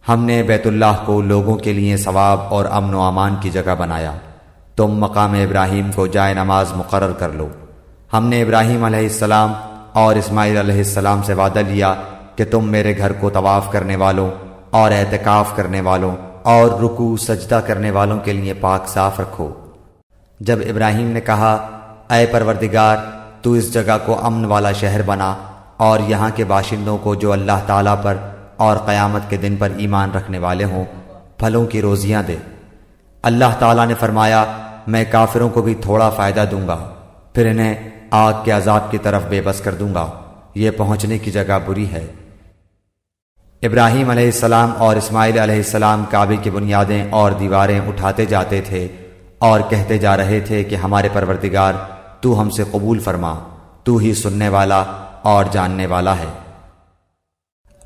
ہم نے بیت اللہ کو لوگوں کے لیے ثواب اور امن و امان کی جگہ بنایا، تم مقام ابراہیم کو جائے نماز مقرر کر لو۔ ہم نے ابراہیم علیہ السلام اور اسماعیل علیہ السلام سے وعدہ لیا کہ تم میرے گھر کو طواف کرنے والوں اور اعتکاف کرنے والوں اور رکوع سجدہ کرنے والوں کے لیے پاک صاف رکھو۔ جب ابراہیم نے کہا اے پروردگار، تو اس جگہ کو امن والا شہر بنا اور یہاں کے باشندوں کو جو اللہ تعالیٰ پر اور قیامت کے دن پر ایمان رکھنے والے ہوں پھلوں کی روزیاں دے۔ اللہ تعالیٰ نے فرمایا میں کافروں کو بھی تھوڑا فائدہ دوں گا، پھر انہیں آگ کے عذاب کی طرف بے بس کر دوں گا، یہ پہنچنے کی جگہ بری ہے۔ ابراہیم علیہ السلام اور اسماعیل علیہ السلام کعبے کی بنیادیں اور دیواریں اٹھاتے جاتے تھے اور کہتے جا رہے تھے کہ ہمارے پروردگار تو ہم سے قبول فرما، تو ہی سننے والا اور جاننے والا ہے۔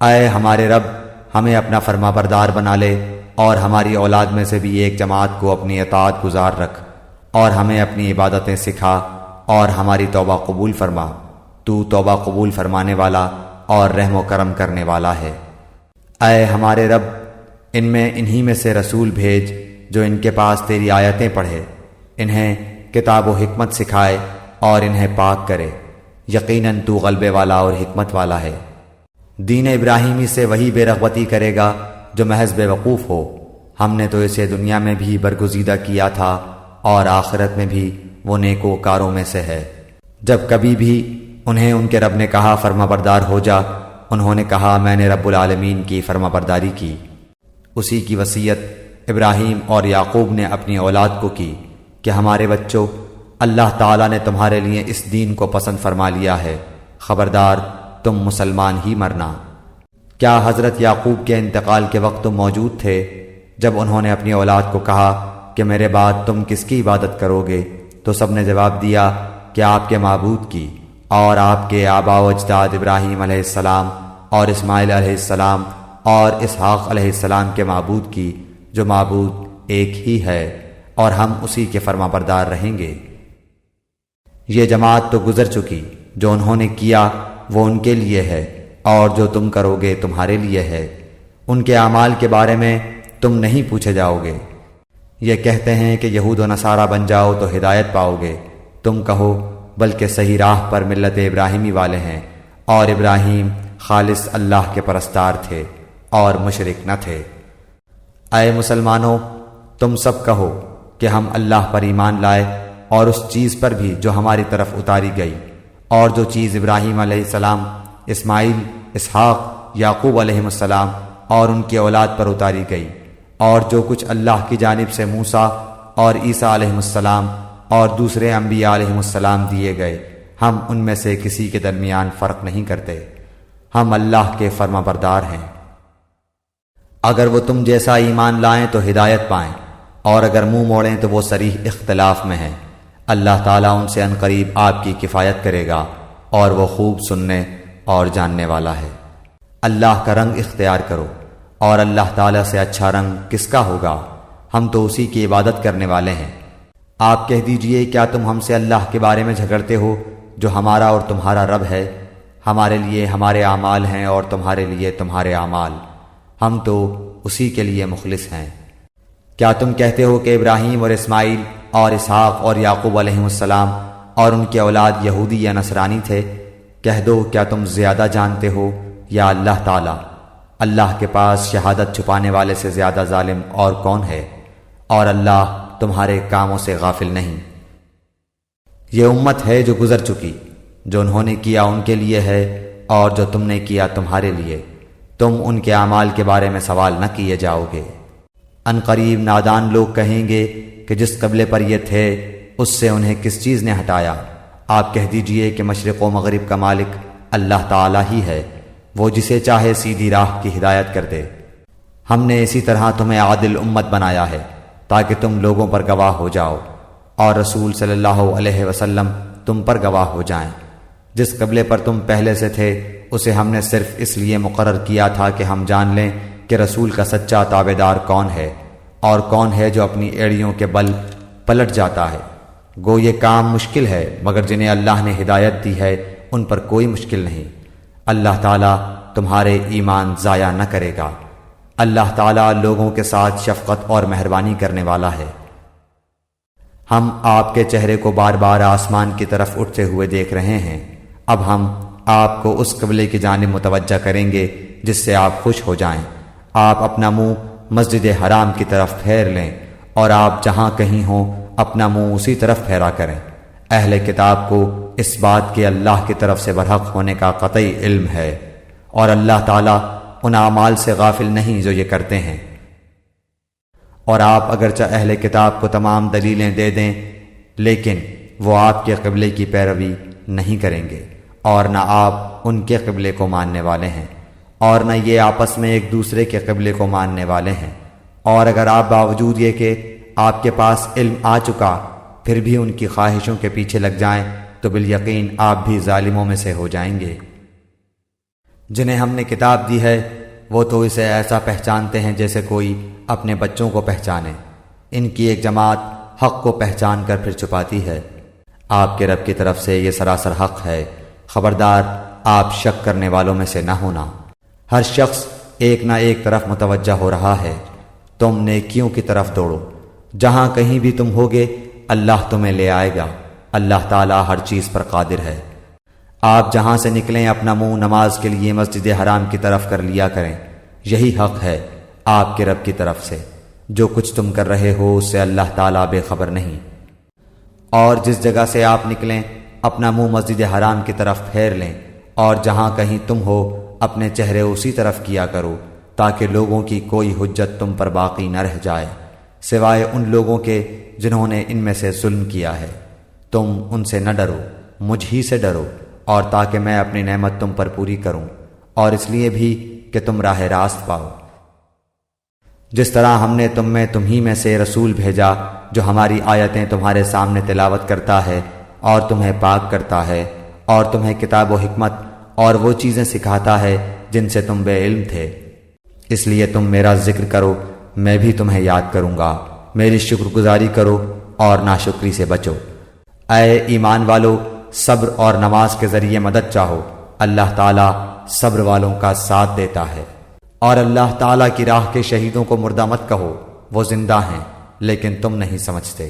اے ہمارے رب، ہمیں اپنا فرما بردار بنا لے اور ہماری اولاد میں سے بھی ایک جماعت کو اپنی اطاعت گزار رکھ، اور ہمیں اپنی عبادتیں سکھا اور ہماری توبہ قبول فرما، تو توبہ قبول فرمانے والا اور رحم و کرم کرنے والا ہے۔ اے ہمارے رب، ان میں انہی میں سے رسول بھیج جو ان کے پاس تیری آیتیں پڑھے، انہیں کتاب و حکمت سکھائے اور انہیں پاک کرے، یقیناً تو غلبے والا اور حکمت والا ہے۔ دین ابراہیمی سے وہی بے رغبتی کرے گا جو محض بے وقوف ہو، ہم نے تو اسے دنیا میں بھی برگزیدہ کیا تھا اور آخرت میں بھی وہ نیکوکاروں میں سے ہے۔ جب کبھی بھی انہیں ان کے رب نے کہا فرما بردار ہو جا، انہوں نے کہا میں نے رب العالمین کی فرما برداری کی۔ اسی کی وصیت ابراہیم اور یعقوب نے اپنی اولاد کو کی کہ ہمارے بچوں، اللہ تعالیٰ نے تمہارے لیے اس دین کو پسند فرما لیا ہے، خبردار تم مسلمان ہی مرنا۔ کیا حضرت یعقوب کے انتقال کے وقت تم موجود تھے جب انہوں نے اپنی اولاد کو کہا کہ میرے بعد تم کس کی عبادت کرو گے؟ تو سب نے جواب دیا کہ آپ کے معبود کی، اور آپ کے آباء و اجداد ابراہیم علیہ السلام اور اسماعیل علیہ السلام اور اسحاق علیہ السلام کے معبود کی، جو معبود ایک ہی ہے، اور ہم اسی کے فرما بردار رہیں گے۔ یہ جماعت تو گزر چکی، جو انہوں نے کیا وہ ان کے لیے ہے، اور جو تم کرو گے تمہارے لیے ہے، ان کے اعمال کے بارے میں تم نہیں پوچھے جاؤ گے۔ یہ کہتے ہیں کہ یہود و نصارہ بن جاؤ تو ہدایت پاؤ گے، تم کہو بلکہ صحیح راہ پر ملت ابراہیمی والے ہیں، اور ابراہیم خالص اللہ کے پرستار تھے اور مشرک نہ تھے۔ اے مسلمانوں، تم سب کہو کہ ہم اللہ پر ایمان لائے اور اس چیز پر بھی جو ہماری طرف اتاری گئی، اور جو چیز ابراہیم علیہ السلام، اسماعیل، اسحاق، یعقوب علیہ السلام اور ان کی اولاد پر اتاری گئی، اور جو کچھ اللہ کی جانب سے موسیٰ اور عیسیٰ علیہ السلام اور دوسرے انبیاء علیہ السلام دیے گئے، ہم ان میں سے کسی کے درمیان فرق نہیں کرتے، ہم اللہ کے فرما بردار ہیں۔ اگر وہ تم جیسا ایمان لائیں تو ہدایت پائیں، اور اگر منہ موڑیں تو وہ صریح اختلاف میں ہیں۔ اللہ تعالیٰ ان سے عنقریب آپ کی کفایت کرے گا، اور وہ خوب سننے اور جاننے والا ہے۔ اللہ کا رنگ اختیار کرو، اور اللہ تعالیٰ سے اچھا رنگ کس کا ہوگا؟ ہم تو اسی کی عبادت کرنے والے ہیں۔ آپ کہہ دیجئے، کیا تم ہم سے اللہ کے بارے میں جھگڑتے ہو جو ہمارا اور تمہارا رب ہے؟ ہمارے لیے ہمارے اعمال ہیں اور تمہارے لیے تمہارے اعمال، ہم تو اسی کے لیے مخلص ہیں۔ کیا تم کہتے ہو کہ ابراہیم اور اسماعیل اور اسحاق اور یعقوب علیہ السلام اور ان کے اولاد یہودی یا نصرانی تھے؟ کہہ دو، کیا تم زیادہ جانتے ہو یا اللہ تعالیٰ؟ اللہ کے پاس شہادت چھپانے والے سے زیادہ ظالم اور کون ہے؟ اور اللہ تمہارے کاموں سے غافل نہیں۔ یہ امت ہے جو گزر چکی، جو انہوں نے کیا ان کے لیے ہے، اور جو تم نے کیا تمہارے لیے، تم ان کے اعمال کے بارے میں سوال نہ کیے جاؤ گے۔ ان قریب نادان لوگ کہیں گے کہ جس قبلے پر یہ تھے اس سے انہیں کس چیز نے ہٹایا؟ آپ کہہ دیجئے کہ مشرق و مغرب کا مالک اللہ تعالیٰ ہی ہے، وہ جسے چاہے سیدھی راہ کی ہدایت کر دے۔ ہم نے اسی طرح تمہیں عادل امت بنایا ہے تاکہ تم لوگوں پر گواہ ہو جاؤ، اور رسول صلی اللہ علیہ وسلم تم پر گواہ ہو جائیں۔ جس قبلے پر تم پہلے سے تھے اسے ہم نے صرف اس لیے مقرر کیا تھا کہ ہم جان لیں کہ رسول کا سچا تابعدار کون ہے، اور کون ہے جو اپنی ایڑیوں کے بل پلٹ جاتا ہے۔ گو یہ کام مشکل ہے، مگر جنہیں اللہ نے ہدایت دی ہے ان پر کوئی مشکل نہیں۔ اللہ تعالیٰ تمہارے ایمان ضائع نہ کرے گا۔ اللہ تعالیٰ لوگوں کے ساتھ شفقت اور مہربانی کرنے والا ہے۔ ہم آپ کے چہرے کو بار بار آسمان کی طرف اٹھتے ہوئے دیکھ رہے ہیں۔ اب ہم آپ کو اس قبلے کی جانب متوجہ کریں گے جس سے آپ خوش ہو جائیں۔ آپ اپنا منہ مسجد حرام کی طرف پھیر لیں، اور آپ جہاں کہیں ہوں اپنا منہ اسی طرف پھیرا کریں۔ اہل کتاب کو اس بات کے اللہ کی طرف سے برحق ہونے کا قطعی علم ہے، اور اللہ تعالیٰ ان اعمال سے غافل نہیں جو یہ کرتے ہیں۔ اور آپ اگرچہ اہل کتاب کو تمام دلیلیں دے دیں، لیکن وہ آپ کے قبلے کی پیروی نہیں کریں گے، اور نہ آپ ان کے قبلے کو ماننے والے ہیں، اور نہ یہ آپس میں ایک دوسرے کے قبلے کو ماننے والے ہیں۔ اور اگر آپ باوجود یہ کہ آپ کے پاس علم آ چکا پھر بھی ان کی خواہشوں کے پیچھے لگ جائیں تو بالیقین آپ بھی ظالموں میں سے ہو جائیں گے۔ جنہیں ہم نے کتاب دی ہے وہ تو اسے ایسا پہچانتے ہیں جیسے کوئی اپنے بچوں کو پہچانے۔ ان کی ایک جماعت حق کو پہچان کر پھر چھپاتی ہے۔ آپ کے رب کی طرف سے یہ سراسر حق ہے، خبردار آپ شک کرنے والوں میں سے نہ ہونا۔ ہر شخص ایک نہ ایک طرف متوجہ ہو رہا ہے، تم نیکیوں کی طرف دوڑو، جہاں کہیں بھی تم ہوگے اللہ تمہیں لے آئے گا۔ اللہ تعالیٰ ہر چیز پر قادر ہے۔ آپ جہاں سے نکلیں اپنا منہ نماز کے لیے مسجد حرام کی طرف کر لیا کریں، یہی حق ہے آپ کے رب کی طرف سے۔ جو کچھ تم کر رہے ہو اس سے اللہ تعالیٰ بے خبر نہیں۔ اور جس جگہ سے آپ نکلیں اپنا منہ مسجد حرام کی طرف پھیر لیں، اور جہاں کہیں تم ہو اپنے چہرے اسی طرف کیا کرو، تاکہ لوگوں کی کوئی حجت تم پر باقی نہ رہ جائے سوائے ان لوگوں کے جنہوں نے ان میں سے ظلم کیا ہے۔ تم ان سے نہ ڈرو، مجھ ہی سے ڈرو، اور تاکہ میں اپنی نعمت تم پر پوری کروں، اور اس لیے بھی کہ تم راہ راست پاؤ۔ جس طرح ہم نے تمہیں میں سے رسول بھیجا جو ہماری آیتیں تمہارے سامنے تلاوت کرتا ہے اور تمہیں پاک کرتا ہے، اور تمہیں کتاب و حکمت اور وہ چیزیں سکھاتا ہے جن سے تم بے علم تھے۔ اس لیے تم میرا ذکر کرو، میں بھی تمہیں یاد کروں گا۔ میری شکر گزاری کرو اور ناشکری سے بچو۔ اے ایمان والو، صبر اور نماز کے ذریعے مدد چاہو، اللہ تعالیٰ صبر والوں کا ساتھ دیتا ہے۔ اور اللہ تعالیٰ کی راہ کے شہیدوں کو مردہ مت کہو، وہ زندہ ہیں لیکن تم نہیں سمجھتے۔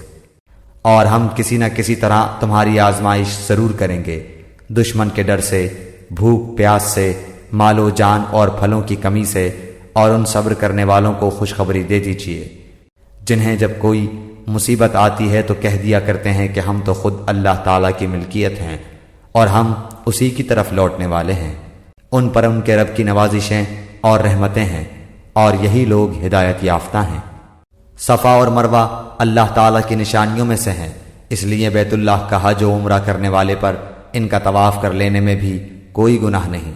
اور ہم کسی نہ کسی طرح تمہاری آزمائش ضرور کریں گے، دشمن کے ڈر سے، بھوک پیاس سے، مال و جان اور پھلوں کی کمی سے، اور ان صبر کرنے والوں کو خوشخبری دے دیجیے جنہیں جب کوئی مصیبت آتی ہے تو کہہ دیا کرتے ہیں کہ ہم تو خود اللہ تعالیٰ کی ملکیت ہیں اور ہم اسی کی طرف لوٹنے والے ہیں۔ ان پر ان کے رب کی نوازشیں اور رحمتیں ہیں اور یہی لوگ ہدایت یافتہ ہیں۔ صفا اور مروہ اللہ تعالیٰ کی نشانیوں میں سے ہیں، اس لیے بیت اللہ کا حج و عمرہ کرنے والے پر ان کا طواف کر لینے میں بھی کوئی گناہ نہیں۔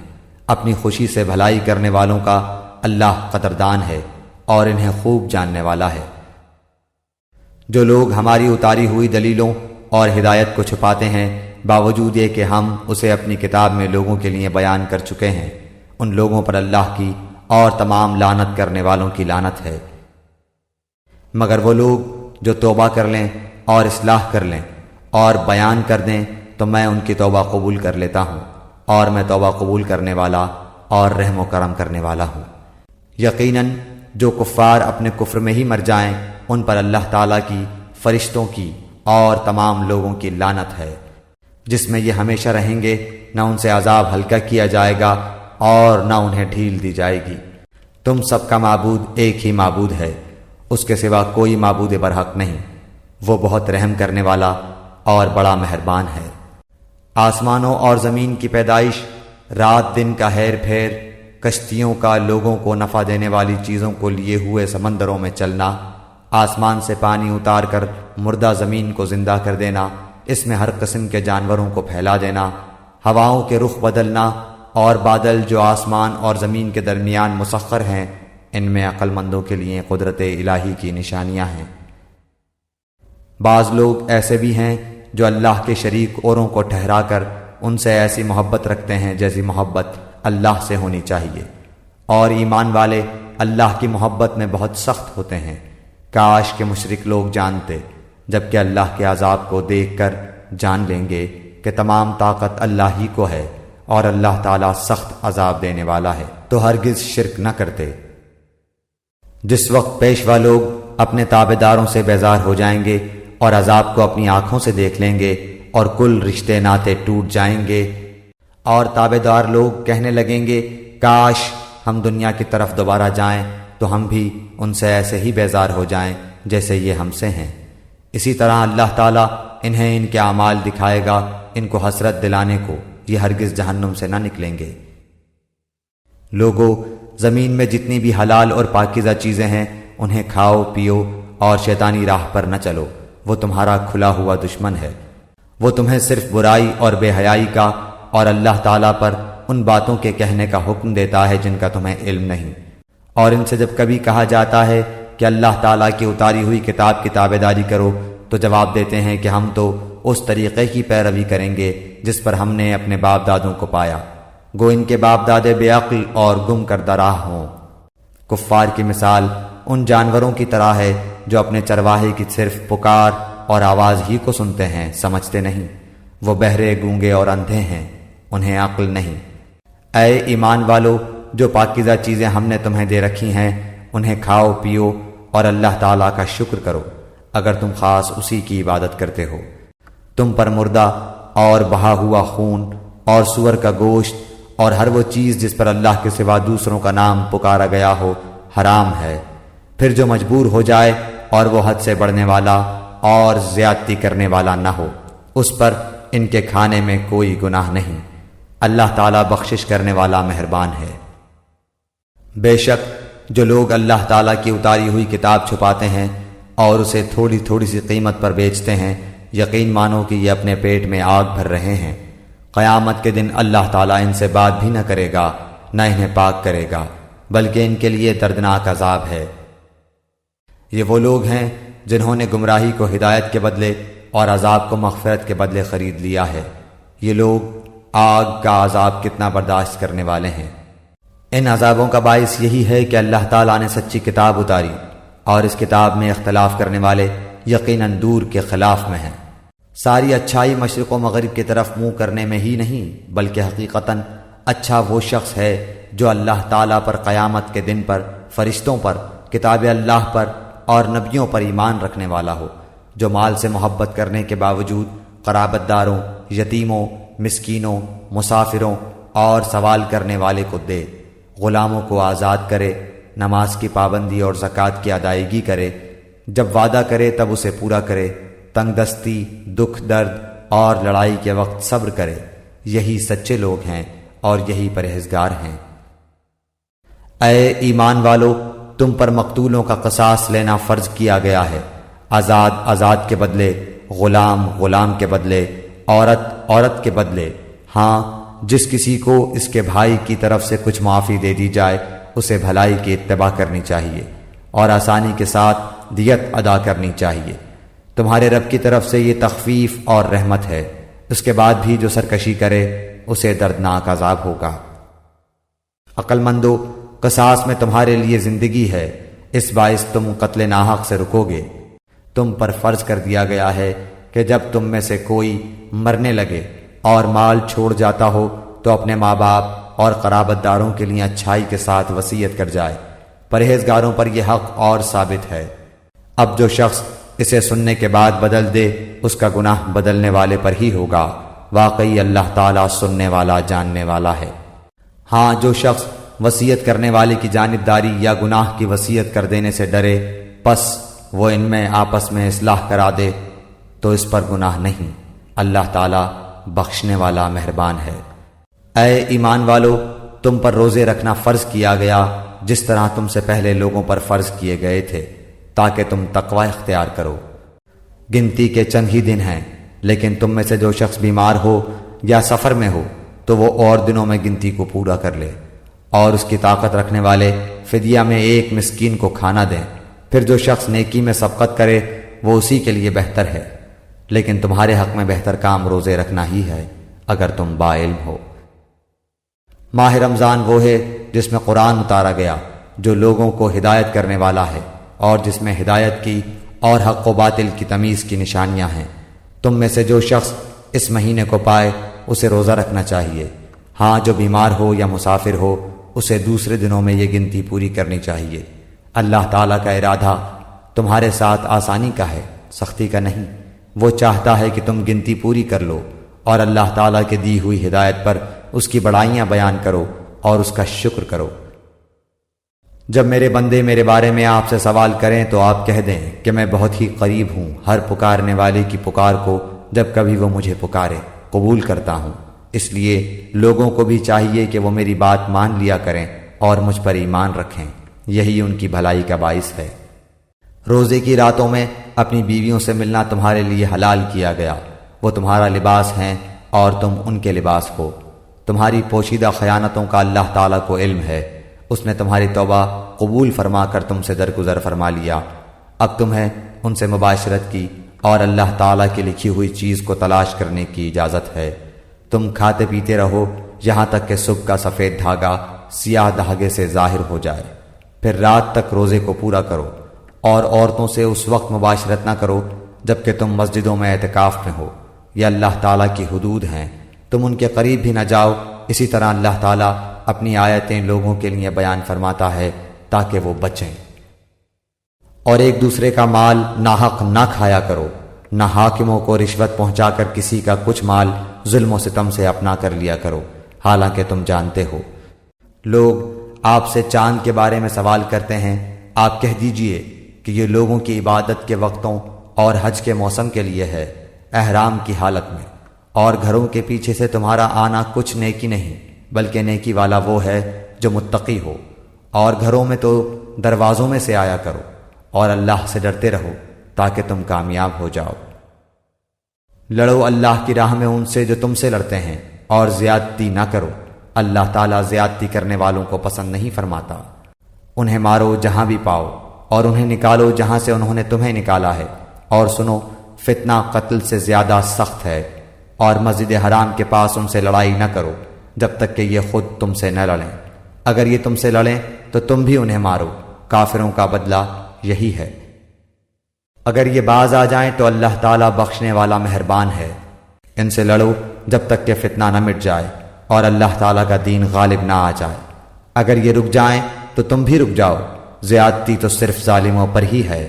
اپنی خوشی سے بھلائی کرنے والوں کا اللہ قدردان ہے اور انہیں خوب جاننے والا ہے۔ جو لوگ ہماری اتاری ہوئی دلیلوں اور ہدایت کو چھپاتے ہیں باوجود یہ کہ ہم اسے اپنی کتاب میں لوگوں کے لیے بیان کر چکے ہیں، ان لوگوں پر اللہ کی اور تمام لعنت کرنے والوں کی لعنت ہے۔ مگر وہ لوگ جو توبہ کر لیں اور اصلاح کر لیں اور بیان کر دیں تو میں ان کی توبہ قبول کر لیتا ہوں، اور میں توبہ قبول کرنے والا اور رحم و کرم کرنے والا ہوں۔ یقیناً جو کفار اپنے کفر میں ہی مر جائیں ان پر اللہ تعالیٰ کی، فرشتوں کی اور تمام لوگوں کی لعنت ہے، جس میں یہ ہمیشہ رہیں گے، نہ ان سے عذاب ہلکا کیا جائے گا اور نہ انہیں ڈھیل دی جائے گی۔ تم سب کا معبود ایک ہی معبود ہے، اس کے سوا کوئی معبود برحق نہیں، وہ بہت رحم کرنے والا اور بڑا مہربان ہے۔ آسمانوں اور زمین کی پیدائش، رات دن کا ہیر پھیر، کشتیوں کا لوگوں کو نفع دینے والی چیزوں کو لیے ہوئے سمندروں میں چلنا، آسمان سے پانی اتار کر مردہ زمین کو زندہ کر دینا، اس میں ہر قسم کے جانوروں کو پھیلا دینا، ہواؤں کے رخ بدلنا اور بادل جو آسمان اور زمین کے درمیان مسخر ہیں، ان میں عقل مندوں کے لیے قدرت الہی کی نشانیاں ہیں۔ بعض لوگ ایسے بھی ہیں جو اللہ کے شریک اوروں کو ٹھہرا کر ان سے ایسی محبت رکھتے ہیں جیسی محبت اللہ سے ہونی چاہیے، اور ایمان والے اللہ کی محبت میں بہت سخت ہوتے ہیں۔ کاش کہ مشرک لوگ جانتے، جبکہ اللہ کے عذاب کو دیکھ کر جان لیں گے کہ تمام طاقت اللہ ہی کو ہے اور اللہ تعالیٰ سخت عذاب دینے والا ہے، تو ہرگز شرک نہ کرتے۔ جس وقت پیشوا لوگ اپنے تابع داروں سے بیزار ہو جائیں گے اور عذاب کو اپنی آنکھوں سے دیکھ لیں گے اور کل رشتے ناطے ٹوٹ جائیں گے، اور تابع دار لوگ کہنے لگیں گے کاش ہم دنیا کی طرف دوبارہ جائیں تو ہم بھی ان سے ایسے ہی بیزار ہو جائیں جیسے یہ ہم سے ہیں۔ اسی طرح اللہ تعالیٰ انہیں ان کے اعمال دکھائے گا، ان کو حسرت دلانے کو، یہ ہرگز جہنم سے نہ نکلیں گے۔ لوگو، زمین میں جتنی بھی حلال اور پاکیزہ چیزیں ہیں انہیں کھاؤ پیو اور شیطانی راہ پر نہ چلو، وہ تمہارا کھلا ہوا دشمن ہے۔ وہ تمہیں صرف برائی اور بے حیائی کا اور اللہ تعالیٰ پر ان باتوں کے کہنے کا حکم دیتا ہے جن کا تمہیں علم نہیں، اور ان سے جب کبھی کہا جاتا ہے کہ اللہ تعالیٰ کی اتاری ہوئی کتاب کی تابع داری کرو تو جواب دیتے ہیں کہ ہم تو اس طریقے کی پیروی کریں گے جس پر ہم نے اپنے باپ دادوں کو پایا، گو ان کے باپ دادے بے عقل اور گم کردہ راہ ہوں۔ کفار کی مثال ان جانوروں کی طرح ہے جو اپنے چرواہے کی صرف پکار اور آواز ہی کو سنتے ہیں، سمجھتے نہیں۔ وہ بہرے، گونگے اور اندھے ہیں، انہیں عقل نہیں۔ اے ایمان والو، جو پاکیزہ چیزیں ہم نے تمہیں دے رکھی ہیں انہیں کھاؤ پیو اور اللہ تعالیٰ کا شکر کرو اگر تم خاص اسی کی عبادت کرتے ہو۔ تم پر مردہ اور بہا ہوا خون اور سور کا گوشت اور ہر وہ چیز جس پر اللہ کے سوا دوسروں کا نام پکارا گیا ہو حرام ہے۔ پھر جو مجبور ہو جائے اور وہ حد سے بڑھنے والا اور زیادتی کرنے والا نہ ہو، اس پر ان کے کھانے میں کوئی گناہ نہیں، اللہ تعالیٰ بخشش کرنے والا مہربان ہے۔ بے شک جو لوگ اللہ تعالیٰ کی اتاری ہوئی کتاب چھپاتے ہیں اور اسے تھوڑی تھوڑی سی قیمت پر بیچتے ہیں، یقین مانو کہ یہ اپنے پیٹ میں آگ بھر رہے ہیں۔ قیامت کے دن اللہ تعالیٰ ان سے بات بھی نہ کرے گا، نہ انہیں پاک کرے گا، بلکہ ان کے لیے دردناک عذاب ہے۔ یہ وہ لوگ ہیں جنہوں نے گمراہی کو ہدایت کے بدلے اور عذاب کو مغفرت کے بدلے خرید لیا ہے۔ یہ لوگ آگ کا عذاب کتنا برداشت کرنے والے ہیں۔ ان عذابوں کا باعث یہی ہے کہ اللہ تعالیٰ نے سچی کتاب اتاری اور اس کتاب میں اختلاف کرنے والے یقیناً دور کے خلاف میں ہیں۔ ساری اچھائی مشرق و مغرب کی طرف منہ کرنے میں ہی نہیں بلکہ حقیقتاً اچھا وہ شخص ہے جو اللہ تعالیٰ پر، قیامت کے دن پر، فرشتوں پر، کتاب اللہ پر اور نبیوں پر ایمان رکھنے والا ہو، جو مال سے محبت کرنے کے باوجود قرابت داروں، یتیموں، مسکینوں، مسافروں اور سوال کرنے والے کو دے، غلاموں کو آزاد کرے، نماز کی پابندی اور زکوٰۃ کی ادائیگی کرے، جب وعدہ کرے تب اسے پورا کرے، تنگ دستی، دکھ درد اور لڑائی کے وقت صبر کرے، یہی سچے لوگ ہیں اور یہی پرہیزگار ہیں۔ اے ایمان والو، تم پر مقتولوں کا قصاص لینا فرض کیا گیا ہے، آزاد آزاد کے بدلے، غلام غلام کے بدلے، عورت عورت کے بدلے۔ ہاں، جس کسی کو اس کے بھائی کی طرف سے کچھ معافی دے دی جائے اسے بھلائی کی اتباع کرنی چاہیے اور آسانی کے ساتھ دیت ادا کرنی چاہیے۔ تمہارے رب کی طرف سے یہ تخفیف اور رحمت ہے، اس کے بعد بھی جو سرکشی کرے اسے دردناک عذاب ہوگا۔ عقل مندو، قصاص میں تمہارے لیے زندگی ہے، اس باعث تم قتل ناحق سے رکو گے۔ تم پر فرض کر دیا گیا ہے کہ جب تم میں سے کوئی مرنے لگے اور مال چھوڑ جاتا ہو تو اپنے ماں باپ اور قرابت داروں کے لیے اچھائی کے ساتھ وصیت کر جائے، پرہیزگاروں پر یہ حق اور ثابت ہے۔ اب جو شخص اسے سننے کے بعد بدل دے اس کا گناہ بدلنے والے پر ہی ہوگا، واقعی اللہ تعالیٰ سننے والا جاننے والا ہے۔ ہاں، جو شخص وصیت کرنے والے کی جانبداری یا گناہ کی وصیت کر دینے سے ڈرے پس وہ ان میں آپس میں اصلاح کرا دے تو اس پر گناہ نہیں، اللہ تعالیٰ بخشنے والا مہربان ہے۔ اے ایمان والو، تم پر روزے رکھنا فرض کیا گیا جس طرح تم سے پہلے لوگوں پر فرض کیے گئے تھے تاکہ تم تقوی اختیار کرو۔ گنتی کے چند ہی دن ہیں، لیکن تم میں سے جو شخص بیمار ہو یا سفر میں ہو تو وہ اور دنوں میں گنتی کو پورا کر لے، اور اس کی طاقت رکھنے والے فدیہ میں ایک مسکین کو کھانا دیں۔ پھر جو شخص نیکی میں سبقت کرے وہ اسی کے لیے بہتر ہے، لیکن تمہارے حق میں بہتر کام روزے رکھنا ہی ہے اگر تم باعلم ہو۔ ماہ رمضان وہ ہے جس میں قرآن اتارا گیا، جو لوگوں کو ہدایت کرنے والا ہے اور جس میں ہدایت کی اور حق و باطل کی تمیز کی نشانیاں ہیں۔ تم میں سے جو شخص اس مہینے کو پائے اسے روزہ رکھنا چاہیے۔ ہاں، جو بیمار ہو یا مسافر ہو اسے دوسرے دنوں میں یہ گنتی پوری کرنی چاہیے۔ اللہ تعالیٰ کا ارادہ تمہارے ساتھ آسانی کا ہے، سختی کا نہیں۔ وہ چاہتا ہے کہ تم گنتی پوری کر لو اور اللہ تعالیٰ کے دی ہوئی ہدایت پر اس کی بڑائیاں بیان کرو اور اس کا شکر کرو۔ جب میرے بندے میرے بارے میں آپ سے سوال کریں تو آپ کہہ دیں کہ میں بہت ہی قریب ہوں، ہر پکارنے والے کی پکار کو جب کبھی وہ مجھے پکارے قبول کرتا ہوں۔ اس لیے لوگوں کو بھی چاہیے کہ وہ میری بات مان لیا کریں اور مجھ پر ایمان رکھیں، یہی ان کی بھلائی کا باعث ہے۔ روزے کی راتوں میں اپنی بیویوں سے ملنا تمہارے لیے حلال کیا گیا، وہ تمہارا لباس ہیں اور تم ان کے لباس ہو۔ تمہاری پوشیدہ خیانتوں کا اللہ تعالیٰ کو علم ہے، اس نے تمہاری توبہ قبول فرما کر تم سے درگزر فرما لیا۔ اب تمہیں ان سے مباشرت کی اور اللہ تعالیٰ کی لکھی ہوئی چیز کو تلاش کرنے کی اجازت ہے۔ تم کھاتے پیتے رہو یہاں تک کہ صبح کا سفید دھاگا سیاہ دھاگے سے ظاہر ہو جائے، پھر رات تک روزے کو پورا کرو، اور عورتوں سے اس وقت مباشرت نہ کرو جبکہ تم مسجدوں میں اعتکاف میں ہو، یہ اللہ تعالیٰ کی حدود ہیں، تم ان کے قریب بھی نہ جاؤ۔ اسی طرح اللہ تعالیٰ اپنی آیتیں لوگوں کے لیے بیان فرماتا ہے تاکہ وہ بچیں۔ اور ایک دوسرے کا مال ناحق نہ کھایا کرو، نہ حاکموں کو رشوت پہنچا کر کسی کا کچھ مال ظلم و ستم سے اپنا کر لیا کرو، حالانکہ تم جانتے ہو۔ لوگ آپ سے چاند کے بارے میں سوال کرتے ہیں، آپ کہہ دیجئے کہ یہ لوگوں کی عبادت کے وقتوں اور حج کے موسم کے لیے ہے، احرام کی حالت میں، اور گھروں کے پیچھے سے تمہارا آنا کچھ نیکی نہیں بلکہ نیکی والا وہ ہے جو متقی ہو، اور گھروں میں تو دروازوں میں سے آیا کرو، اور اللہ سے ڈرتے رہو تاکہ تم کامیاب ہو جاؤ۔ لڑو اللہ کی راہ میں ان سے جو تم سے لڑتے ہیں، اور زیادتی نہ کرو، اللہ تعالیٰ زیادتی کرنے والوں کو پسند نہیں فرماتا۔ انہیں مارو جہاں بھی پاؤ، اور انہیں نکالو جہاں سے انہوں نے تمہیں نکالا ہے، اور سنو فتنہ قتل سے زیادہ سخت ہے، اور مسجد حرام کے پاس ان سے لڑائی نہ کرو جب تک کہ یہ خود تم سے نہ لڑیں، اگر یہ تم سے لڑیں تو تم بھی انہیں مارو، کافروں کا بدلہ یہی ہے۔ اگر یہ باز آ جائیں تو اللہ تعالیٰ بخشنے والا مہربان ہے۔ ان سے لڑو جب تک کہ فتنہ نہ مٹ جائے اور اللہ تعالیٰ کا دین غالب نہ آ جائے۔ اگر یہ رک جائیں تو تم بھی رک جاؤ، زیادتی تو صرف ظالموں پر ہی ہے۔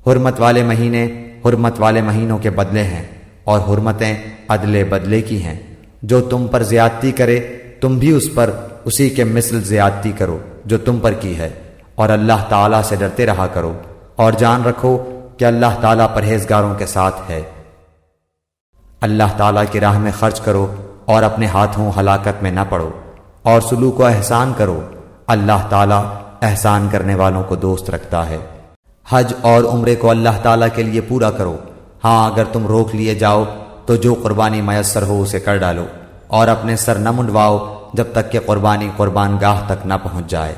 حرمت والے مہینے حرمت والے مہینوں کے بدلے ہیں، اور حرمتیں عدل بدلے کی ہیں۔ جو تم پر زیادتی کرے تم بھی اس پر اسی کے مثل زیادتی کرو جو تم پر کی ہے، اور اللہ تعالیٰ سے ڈرتے رہا کرو اور جان رکھو کہ اللہ تعالیٰ پرہیزگاروں کے ساتھ ہے۔ اللہ تعالیٰ کی راہ میں خرچ کرو اور اپنے ہاتھوں ہلاکت میں نہ پڑو، اور سلوک و احسان کرو، اللہ تعالیٰ احسان کرنے والوں کو دوست رکھتا ہے۔ حج اور عمرے کو اللہ تعالیٰ کے لیے پورا کرو۔ ہاں اگر تم روک لیے جاؤ تو جو قربانی میسر ہو اسے کر ڈالو، اور اپنے سر نہ منڈواؤ جب تک کہ قربانی قربان گاہ تک نہ پہنچ جائے۔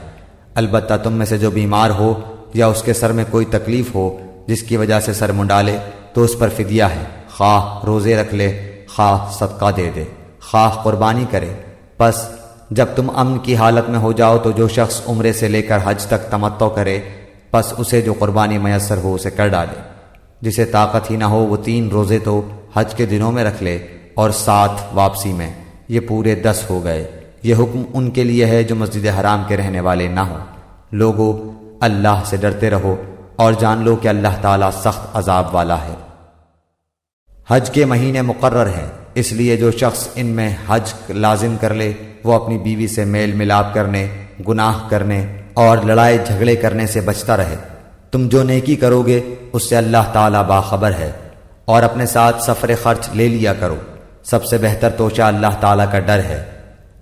البتہ تم میں سے جو بیمار ہو یا اس کے سر میں کوئی تکلیف ہو جس کی وجہ سے سر منڈا لے تو اس پر فدیہ ہے، خواہ روزے رکھ لے، خواہ صدقہ دے دے، خواہ قربانی کرے۔ پس جب تم امن کی حالت میں ہو جاؤ تو جو شخص عمرے سے لے کر حج تک تمتع کرے، پس اسے جو قربانی میسر ہو اسے کر ڈالے۔ جسے طاقت ہی نہ ہو وہ 3 روزے تو حج کے دنوں میں رکھ لے اور 7 واپسی میں، یہ پورے 10 ہو گئے۔ یہ حکم ان کے لیے ہے جو مسجد حرام کے رہنے والے نہ ہوں۔ لوگو اللہ سے ڈرتے رہو اور جان لو کہ اللہ تعالیٰ سخت عذاب والا ہے۔ حج کے مہینے مقرر ہیں، اس لیے جو شخص ان میں حج لازم کر لے وہ اپنی بیوی سے میل ملاپ کرنے، گناہ کرنے اور لڑائی جھگڑے کرنے سے بچتا رہے۔ تم جو نیکی کرو گے اس سے اللہ تعالیٰ باخبر ہے، اور اپنے ساتھ سفر خرچ لے لیا کرو۔ سب سے بہتر توشہ اللہ تعالیٰ کا ڈر ہے،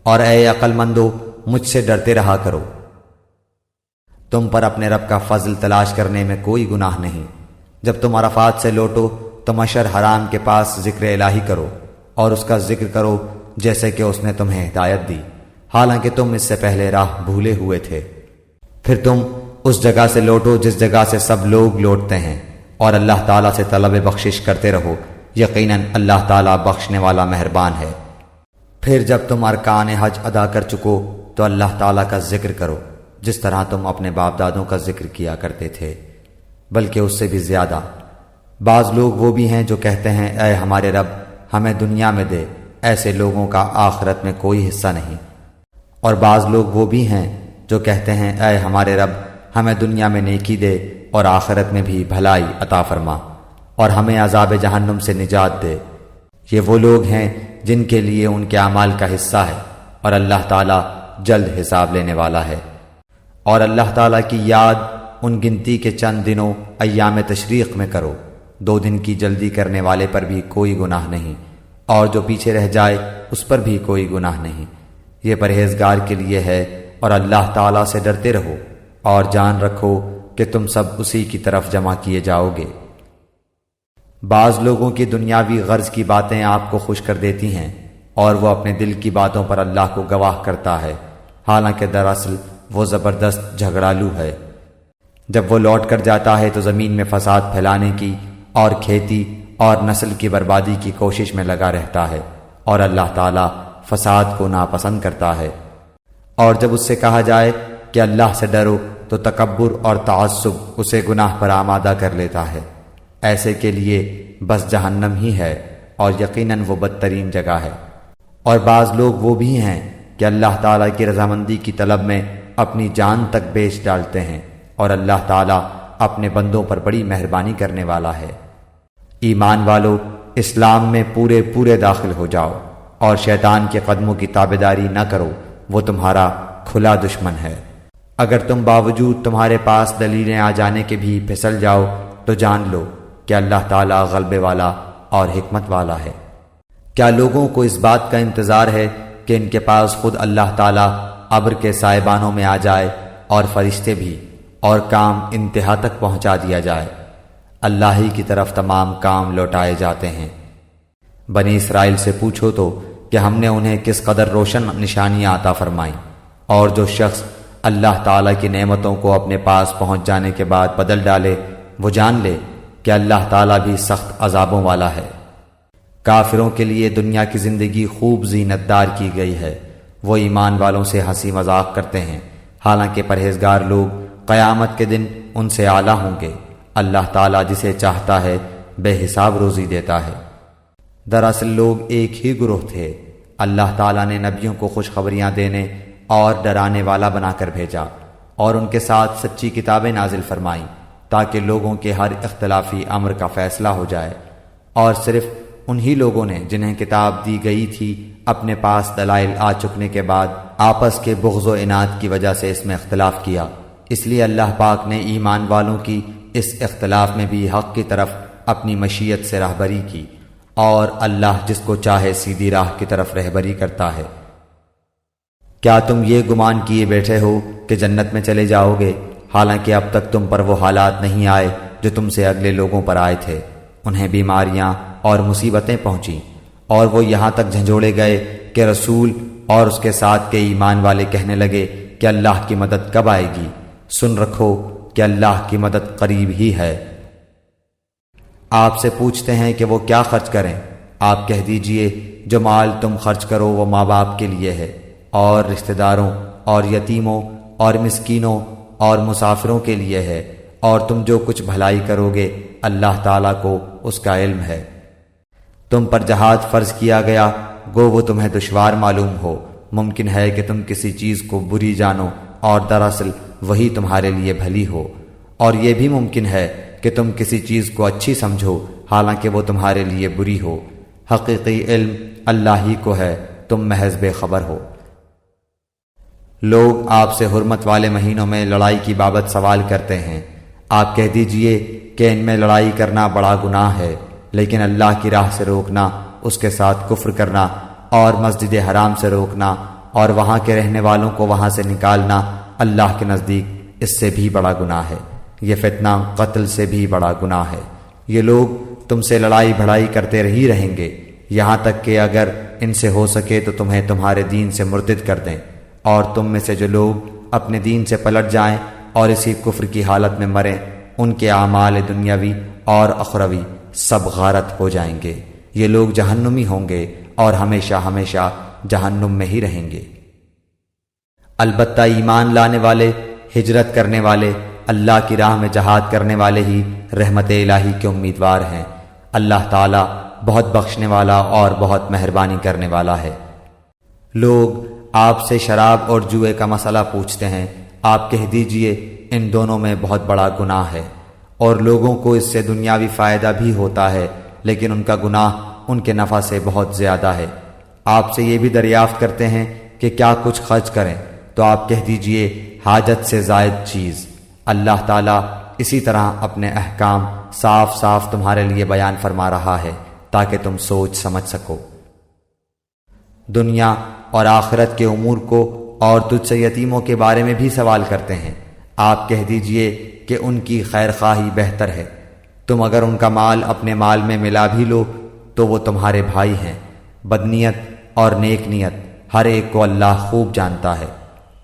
اور اے عقل مندو مجھ سے ڈرتے رہا کرو۔ تم پر اپنے رب کا فضل تلاش کرنے میں کوئی گناہ نہیں۔ جب تم عرفات سے لوٹو تو مشعر حرام کے پاس ذکر الہی کرو اور اس کا ذکر کرو جیسے کہ اس نے تمہیں ہدایت دی، حالانکہ تم اس سے پہلے راہ بھولے ہوئے تھے۔ پھر تم اس جگہ سے لوٹو جس جگہ سے سب لوگ لوٹتے ہیں، اور اللہ تعالیٰ سے طلب بخشش کرتے رہو، یقیناً اللہ تعالیٰ بخشنے والا مہربان ہے۔ پھر جب تم ارکان حج ادا کر چکو تو اللہ تعالیٰ کا ذکر کرو جس طرح تم اپنے باپ دادوں کا ذکر کیا کرتے تھے، بلکہ اس سے بھی زیادہ۔ بعض لوگ وہ بھی ہیں جو کہتے ہیں اے ہمارے رب ہمیں دنیا میں دے، ایسے لوگوں کا آخرت میں کوئی حصہ نہیں۔ اور بعض لوگ وہ بھی ہیں جو کہتے ہیں اے ہمارے رب ہمیں دنیا میں نیکی دے اور آخرت میں بھی بھلائی عطا فرما، اور ہمیں عذاب جہنم سے نجات دے۔ یہ وہ لوگ ہیں جن کے لیے ان کے اعمال کا حصہ ہے، اور اللہ تعالیٰ جلد حساب لینے والا ہے۔ اور اللہ تعالیٰ کی یاد ان گنتی کے چند دنوں ایام تشریق میں کرو۔ 2 دن کی جلدی کرنے والے پر بھی کوئی گناہ نہیں، اور جو پیچھے رہ جائے اس پر بھی کوئی گناہ نہیں۔ یہ پرہیزگار کے لیے ہے، اور اللہ تعالیٰ سے ڈرتے رہو اور جان رکھو کہ تم سب اسی کی طرف جمع کیے جاؤ گے۔ بعض لوگوں کی دنیاوی غرض کی باتیں آپ کو خوش کر دیتی ہیں، اور وہ اپنے دل کی باتوں پر اللہ کو گواہ کرتا ہے، حالانکہ دراصل وہ زبردست جھگڑالو ہے۔ جب وہ لوٹ کر جاتا ہے تو زمین میں فساد پھیلانے کی اور کھیتی اور نسل کی بربادی کی کوشش میں لگا رہتا ہے، اور اللہ تعالیٰ فساد کو ناپسند کرتا ہے۔ اور جب اس سے کہا جائے کہ اللہ سے ڈرو تو تکبر اور تعصب اسے گناہ پر آمادہ کر لیتا ہے۔ ایسے کے لیے بس جہنم ہی ہے، اور یقیناً وہ بدترین جگہ ہے۔ اور بعض لوگ وہ بھی ہیں کہ اللہ تعالیٰ کی رضامندی کی طلب میں اپنی جان تک بیچ ڈالتے ہیں، اور اللہ تعالیٰ اپنے بندوں پر بڑی مہربانی کرنے والا ہے۔ ایمان والو اسلام میں پورے داخل ہو جاؤ، اور شیطان کے قدموں کی تابعداری نہ کرو، وہ تمہارا کھلا دشمن ہے۔ اگر تم باوجود تمہارے پاس دلیلیں آ جانے کے بھی پھسل جاؤ تو جان لو کہ اللہ تعالیٰ غلبے والا اور حکمت والا ہے۔ کیا لوگوں کو اس بات کا انتظار ہے کہ ان کے پاس خود اللہ تعالیٰ ابر کے سائبانوں میں آ جائے اور فرشتے بھی، اور کام انتہا تک پہنچا دیا جائے؟ اللہ ہی کی طرف تمام کام لوٹائے جاتے ہیں۔ بنی اسرائیل سے پوچھو تو کہ ہم نے انہیں کس قدر روشن نشانیاں عطا فرمائیں، اور جو شخص اللہ تعالیٰ کی نعمتوں کو اپنے پاس پہنچ جانے کے بعد بدل ڈالے وہ جان لے کہ اللہ تعالیٰ بھی سخت عذابوں والا ہے۔ کافروں کے لیے دنیا کی زندگی خوب زینت دار کی گئی ہے، وہ ایمان والوں سے ہنسی مذاق کرتے ہیں، حالانکہ پرہیزگار لوگ قیامت کے دن ان سے اعلیٰ ہوں گے۔ اللہ تعالیٰ جسے چاہتا ہے بے حساب روزی دیتا ہے۔ دراصل لوگ ایک ہی گروہ تھے۔ اللہ تعالیٰ نے نبیوں کو خوشخبریاں دینے اور ڈرانے والا بنا کر بھیجا، اور ان کے ساتھ سچی کتابیں نازل فرمائیں تاکہ لوگوں کے ہر اختلافی امر کا فیصلہ ہو جائے۔ اور صرف انہی لوگوں نے جنہیں کتاب دی گئی تھی اپنے پاس دلائل آ چکنے کے بعد آپس کے بغض و عناد کی وجہ سے اس میں اختلاف کیا۔ اس لیے اللہ پاک نے ایمان والوں کی اس اختلاف میں بھی حق کی طرف اپنی مشیت سے راہبری کی، اور اللہ جس کو چاہے سیدھی راہ کی طرف رہبری کرتا ہے۔ کیا تم یہ گمان کیے بیٹھے ہو کہ جنت میں چلے جاؤ گے، حالانکہ اب تک تم پر وہ حالات نہیں آئے جو تم سے اگلے لوگوں پر آئے تھے؟ انہیں بیماریاں اور مصیبتیں پہنچیں، اور وہ یہاں تک جھنجھوڑے گئے کہ رسول اور اس کے ساتھ کے ایمان والے کہنے لگے کہ اللہ کی مدد کب آئے گی؟ سن رکھو کہ اللہ کی مدد قریب ہی ہے۔ آپ سے پوچھتے ہیں کہ وہ کیا خرچ کریں؟ آپ کہہ دیجئے جو مال تم خرچ کرو وہ ماں باپ کے لیے ہے، اور رشتہ داروں اور یتیموں اور مسکینوں اور مسافروں کے لیے ہے، اور تم جو کچھ بھلائی کرو گے اللہ تعالیٰ کو اس کا علم ہے۔ تم پر جہاد فرض کیا گیا، گو وہ تمہیں دشوار معلوم ہو، ممکن ہے کہ تم کسی چیز کو بری جانو اور دراصل وہی تمہارے لیے بھلی ہو، اور یہ بھی ممکن ہے کہ تم کسی چیز کو اچھی سمجھو حالانکہ وہ تمہارے لیے بری ہو۔ حقیقی علم اللہ ہی کو ہے، تم محض بے خبر ہو۔ لوگ آپ سے حرمت والے مہینوں میں لڑائی کی بابت سوال کرتے ہیں، آپ کہہ دیجئے کہ ان میں لڑائی کرنا بڑا گناہ ہے، لیکن اللہ کی راہ سے روکنا، اس کے ساتھ کفر کرنا، اور مسجد حرام سے روکنا اور وہاں کے رہنے والوں کو وہاں سے نکالنا اللہ کے نزدیک اس سے بھی بڑا گناہ ہے۔ یہ فتنہ قتل سے بھی بڑا گناہ ہے۔ یہ لوگ تم سے لڑائی بھڑائی کرتے ہی رہیں گے، یہاں تک کہ اگر ان سے ہو سکے تو تمہیں تمہارے دین سے مرتد کر دیں، اور تم میں سے جو لوگ اپنے دین سے پلٹ جائیں اور اسی کفر کی حالت میں مریں، ان کے اعمال دنیاوی اور اخروی سب غارت ہو جائیں گے۔ یہ لوگ جہنمی ہوں گے اور ہمیشہ ہمیشہ جہنم میں ہی رہیں گے۔ البتہ ایمان لانے والے، ہجرت کرنے والے، اللہ کی راہ میں جہاد کرنے والے ہی رحمت الہی کے امیدوار ہیں۔ اللہ تعالیٰ بہت بخشنے والا اور بہت مہربانی کرنے والا ہے۔ لوگ آپ سے شراب اور جوئے کا مسئلہ پوچھتے ہیں، آپ کہہ دیجئے ان دونوں میں بہت بڑا گناہ ہے، اور لوگوں کو اس سے دنیاوی فائدہ بھی ہوتا ہے، لیکن ان کا گناہ ان کے نفع سے بہت زیادہ ہے۔ آپ سے یہ بھی دریافت کرتے ہیں کہ کیا کچھ خرچ کریں، تو آپ کہہ دیجئے حاجت سے زائد چیز۔ اللہ تعالیٰ اسی طرح اپنے احکام صاف صاف تمہارے لیے بیان فرما رہا ہے تاکہ تم سوچ سمجھ سکو۔ دنیا اور آخرت کے امور کو اور تجھ سے یتیموں کے بارے میں بھی سوال کرتے ہیں، آپ کہہ دیجئے کہ ان کی خیر خواہی بہتر ہے۔ تم اگر ان کا مال اپنے مال میں ملا بھی لو تو وہ تمہارے بھائی ہیں۔ بدنیت اور نیک نیت ہر ایک کو اللہ خوب جانتا ہے،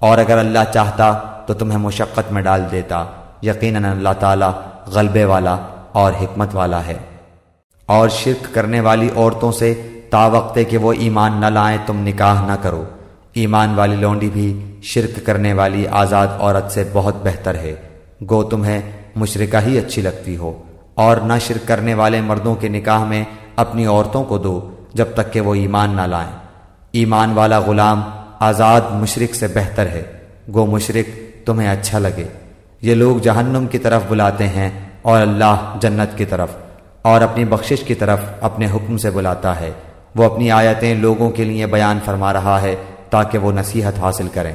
اور اگر اللہ چاہتا تو تمہیں مشقت میں ڈال دیتا، یقیناً اللہ تعالیٰ غلبے والا اور حکمت والا ہے۔ اور شرک کرنے والی عورتوں سے تاوقتے کہ وہ ایمان نہ لائیں تم نکاح نہ کرو۔ ایمان والی لونڈی بھی شرک کرنے والی آزاد عورت سے بہت بہتر ہے، گو تمہیں مشرکہ ہی اچھی لگتی ہو۔ اور نہ شرک کرنے والے مردوں کے نکاح میں اپنی عورتوں کو دو جب تک کہ وہ ایمان نہ لائیں۔ ایمان والا غلام آزاد مشرک سے بہتر ہے، گو مشرک تمہیں اچھا لگے۔ یہ لوگ جہنم کی طرف بلاتے ہیں اور اللہ جنت کی طرف، اور اپنی بخشش کی طرف اپنے حکم سے بلاتا ہے۔ وہ اپنی آیتیں لوگوں کے لیے بیان فرما رہا ہے تاکہ وہ نصیحت حاصل کریں۔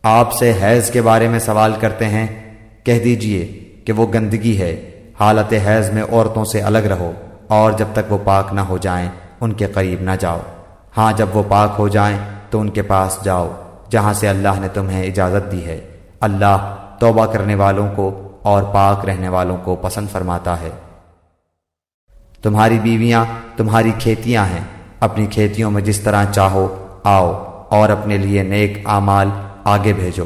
آپ سے حیض کے بارے میں سوال کرتے ہیں، کہہ دیجئے کہ وہ گندگی ہے، حالت حیض میں عورتوں سے الگ رہو، اور جب تک وہ پاک نہ ہو جائیں ان کے قریب نہ جاؤ۔ ہاں جب وہ پاک ہو جائیں تو ان کے پاس جاؤ جہاں سے اللہ نے تمہیں اجازت دی ہے۔ اللہ توبہ کرنے والوں کو اور پاک رہنے والوں کو پسند فرماتا ہے۔ تمہاری بیویاں تمہاری کھیتیاں ہیں، اپنی کھیتیوں میں جس طرح چاہو آؤ، اور اپنے لیے نیک اعمال آگے بھیجو،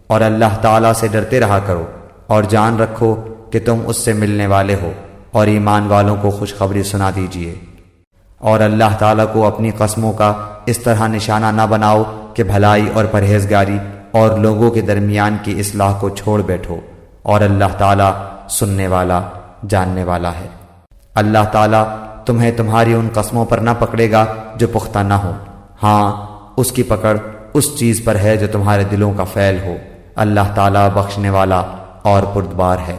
اور اللہ تعالیٰ سے ڈرتے رہا کرو، اور جان رکھو کہ تم اس سے ملنے والے ہو، اور ایمان والوں کو خوشخبری سنا دیجیے۔ اور اللہ تعالیٰ کو اپنی قسموں کا اس طرح نشانہ نہ بناؤ کہ بھلائی اور پرہیزگاری اور لوگوں کے درمیان کی اصلاح کو چھوڑ بیٹھو، اور اللہ تعالیٰ سننے والا جاننے والا ہے۔ اللہ تعالیٰ تمہیں تمہاری ان قسموں پر نہ پکڑے گا جو پختہ نہ ہوں، ہاں اس کی پکڑ اس چیز پر ہے جو تمہارے دلوں کا فعل ہو۔ اللہ تعالیٰ بخشنے والا اور بردبار ہے۔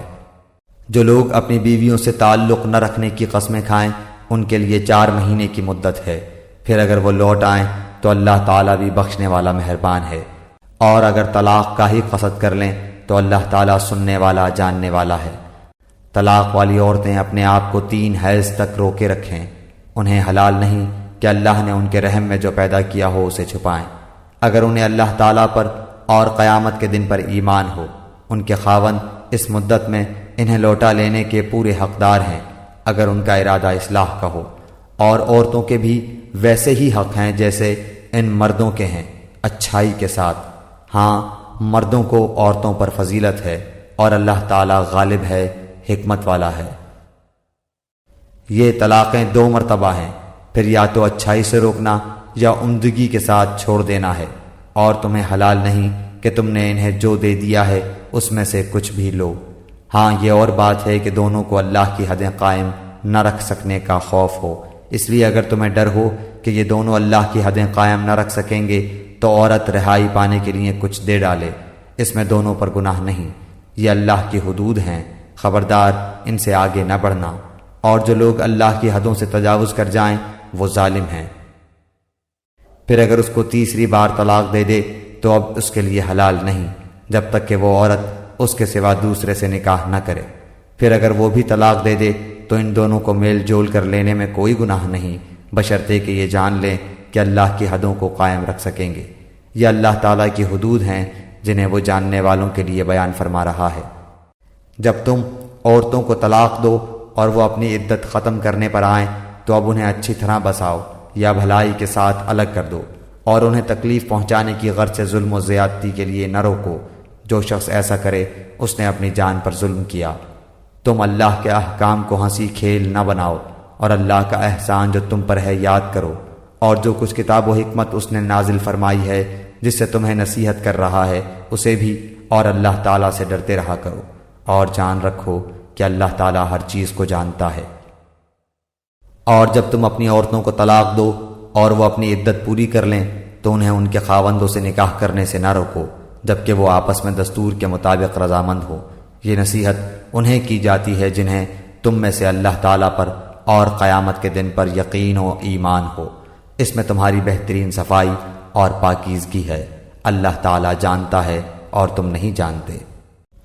جو لوگ اپنی بیویوں سے تعلق نہ رکھنے کی قسمیں کھائیں ان کے لیے 4 مہینے کی مدت ہے، پھر اگر وہ لوٹ آئیں تو اللہ تعالیٰ بھی بخشنے والا مہربان ہے۔ اور اگر طلاق کا ہی قصد کر لیں تو اللہ تعالیٰ سننے والا جاننے والا ہے۔ طلاق والی عورتیں اپنے آپ کو 3 حیض تک روکے رکھیں، انہیں حلال نہیں کہ اللہ نے ان کے رحم میں جو پیدا کیا ہو اسے چھپائیں۔ اگر انہیں اللہ تعالیٰ پر اور قیامت کے دن پر ایمان ہو، ان کے خاوند اس مدت میں انہیں لوٹا لینے کے پورے حقدار ہیں اگر ان کا ارادہ اصلاح کا ہو، اور عورتوں کے بھی ویسے ہی حق ہیں جیسے ان مردوں کے ہیں، اچھائی کے ساتھ۔ ہاں، مردوں کو عورتوں پر فضیلت ہے اور اللہ تعالیٰ غالب ہے، حکمت والا ہے۔ یہ طلاقیں 2 مرتبہ ہیں، پھر یا تو اچھائی سے روکنا یا عمدگی کے ساتھ چھوڑ دینا ہے، اور تمہیں حلال نہیں کہ تم نے انہیں جو دے دیا ہے اس میں سے کچھ بھی لو۔ ہاں، یہ اور بات ہے کہ دونوں کو اللہ کی حدیں قائم نہ رکھ سکنے کا خوف ہو، اس لیے اگر تمہیں ڈر ہو کہ یہ دونوں اللہ کی حدیں قائم نہ رکھ سکیں گے تو عورت رہائی پانے کے لیے کچھ دے ڈالے، اس میں دونوں پر گناہ نہیں۔ یہ اللہ کی حدود ہیں، خبردار ان سے آگے نہ بڑھنا، اور جو لوگ اللہ کی حدوں سے تجاوز کر جائیں وہ ظالم ہیں۔ پھر اگر اس کو 3 بار طلاق دے دے تو اب اس کے لیے حلال نہیں جب تک کہ وہ عورت اس کے سوا دوسرے سے نکاح نہ کرے۔ پھر اگر وہ بھی طلاق دے دے تو ان دونوں کو میل جول کر لینے میں کوئی گناہ نہیں، بشرطے کہ یہ جان لیں کہ اللہ کی حدوں کو قائم رکھ سکیں گے۔ یہ اللہ تعالیٰ کی حدود ہیں جنہیں وہ جاننے والوں کے لیے بیان فرما رہا ہے۔ جب تم عورتوں کو طلاق دو اور وہ اپنی عدت ختم کرنے پر آئیں تو اب انہیں اچھی طرح بساؤ یا بھلائی کے ساتھ الگ کر دو، اور انہیں تکلیف پہنچانے کی غرض سے ظلم و زیادتی کے لیے نہ روکو۔ جو شخص ایسا کرے اس نے اپنی جان پر ظلم کیا۔ تم اللہ کے احکام کو ہنسی کھیل نہ بناؤ، اور اللہ کا احسان جو تم پر ہے یاد کرو، اور جو کچھ کتاب و حکمت اس نے نازل فرمائی ہے جس سے تمہیں نصیحت کر رہا ہے اسے بھی، اور اللہ تعالیٰ سے ڈرتے رہا کرو، اور جان رکھو کہ اللہ تعالیٰ ہر چیز کو جانتا ہے۔ اور جب تم اپنی عورتوں کو طلاق دو اور وہ اپنی عدت پوری کر لیں تو انہیں ان کے خاوندوں سے نکاح کرنے سے نہ روکو جبکہ وہ آپس میں دستور کے مطابق رضامند ہو۔ یہ نصیحت انہیں کی جاتی ہے جنہیں تم میں سے اللہ تعالیٰ پر اور قیامت کے دن پر یقین و ایمان ہو، اس میں تمہاری بہترین صفائی اور پاکیزگی ہے۔ اللہ تعالیٰ جانتا ہے اور تم نہیں جانتے۔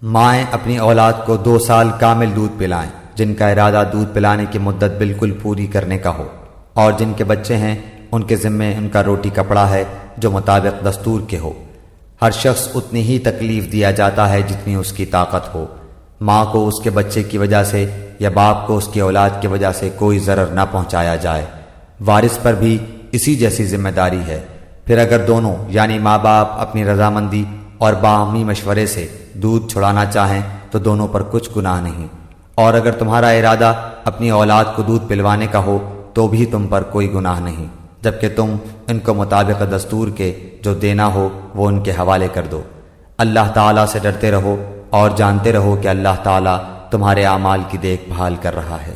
مائیں اپنی اولاد کو 2 سال کامل دودھ پلائیں جن کا ارادہ دودھ پلانے کی مدت بالکل پوری کرنے کا ہو، اور جن کے بچے ہیں ان کے ذمے ان کا روٹی کپڑا ہے جو مطابق دستور کے ہو۔ ہر شخص اتنی ہی تکلیف دیا جاتا ہے جتنی اس کی طاقت ہو۔ ماں کو اس کے بچے کی وجہ سے یا باپ کو اس کی اولاد کی وجہ سے کوئی ضرر نہ پہنچایا جائے۔ وارث پر بھی اسی جیسی ذمہ داری ہے۔ پھر اگر دونوں یعنی ماں باپ اپنی رضامندی اور باہمی مشورے سے دودھ چھڑانا چاہیں تو دونوں پر کچھ گناہ نہیں، اور اگر تمہارا ارادہ اپنی اولاد کو دودھ پلوانے کا ہو تو بھی تم پر کوئی گناہ نہیں، جبکہ تم ان کو مطابق دستور کے جو دینا ہو وہ ان کے حوالے کر دو۔ اللہ تعالیٰ سے ڈرتے رہو اور جانتے رہو کہ اللہ تعالیٰ تمہارے اعمال کی دیکھ بھال کر رہا ہے۔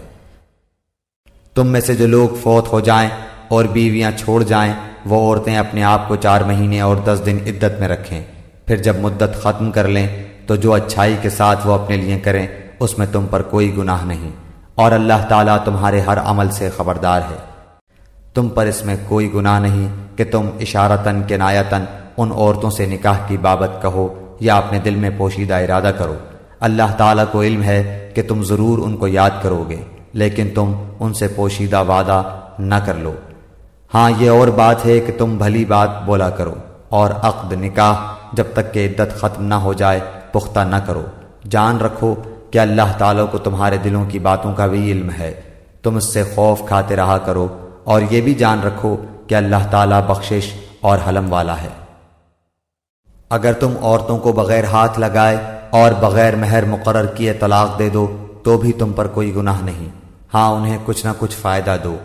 تم میں سے جو لوگ فوت ہو جائیں اور بیویاں چھوڑ جائیں وہ عورتیں اپنے آپ کو 4 مہینے اور 10 دن عدت میں رکھیں، پھر جب مدت ختم کر لیں تو جو اچھائی کے ساتھ وہ اپنے لیے کریں اس میں تم پر کوئی گناہ نہیں، اور اللہ تعالیٰ تمہارے ہر عمل سے خبردار ہے۔ تم پر اس میں کوئی گناہ نہیں کہ تم اشارتاً کنایتاً ان عورتوں سے نکاح کی بابت کہو یا اپنے دل میں پوشیدہ ارادہ کرو۔ اللہ تعالیٰ کو علم ہے کہ تم ضرور ان کو یاد کرو گے، لیکن تم ان سے پوشیدہ وعدہ نہ کر لو۔ ہاں، یہ اور بات ہے کہ تم بھلی بات بولا کرو، اور عقد نکاح جب تک کہ عدت ختم نہ ہو جائے پختہ نہ کرو۔ جان رکھو کہ اللہ تعالیٰ کو تمہارے دلوں کی باتوں کا بھی علم ہے، تم اس سے خوف کھاتے رہا کرو، اور یہ بھی جان رکھو کہ اللہ تعالیٰ بخشش اور حلم والا ہے۔ اگر تم عورتوں کو بغیر ہاتھ لگائے اور بغیر مہر مقرر کیے طلاق دے دو تو بھی تم پر کوئی گناہ نہیں۔ ہاں، انہیں کچھ نہ کچھ فائدہ دو،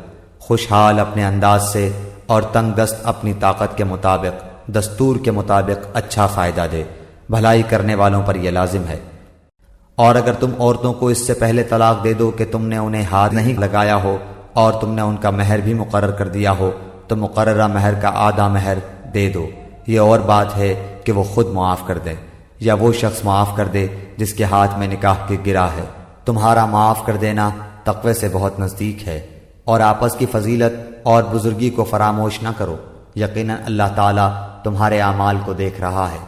خوشحال اپنے انداز سے اور تنگ دست اپنی طاقت کے مطابق دستور کے مطابق اچھا فائدہ دے، بھلائی کرنے والوں پر یہ لازم ہے۔ اور اگر تم عورتوں کو اس سے پہلے طلاق دے دو کہ تم نے انہیں ہاتھ نہیں لگایا ہو اور تم نے ان کا مہر بھی مقرر کر دیا ہو تو مقررہ مہر کا آدھا مہر دے دو۔ یہ اور بات ہے کہ وہ خود معاف کر دے یا وہ شخص معاف کر دے جس کے ہاتھ میں نکاح کی گرہ ہے۔ تمہارا معاف کر دینا تقوی سے بہت نزدیک ہے، اور آپس کی فضیلت اور بزرگی کو فراموش نہ کرو، یقیناً اللہ تعالیٰ تمہارے اعمال کو دیکھ رہا ہے۔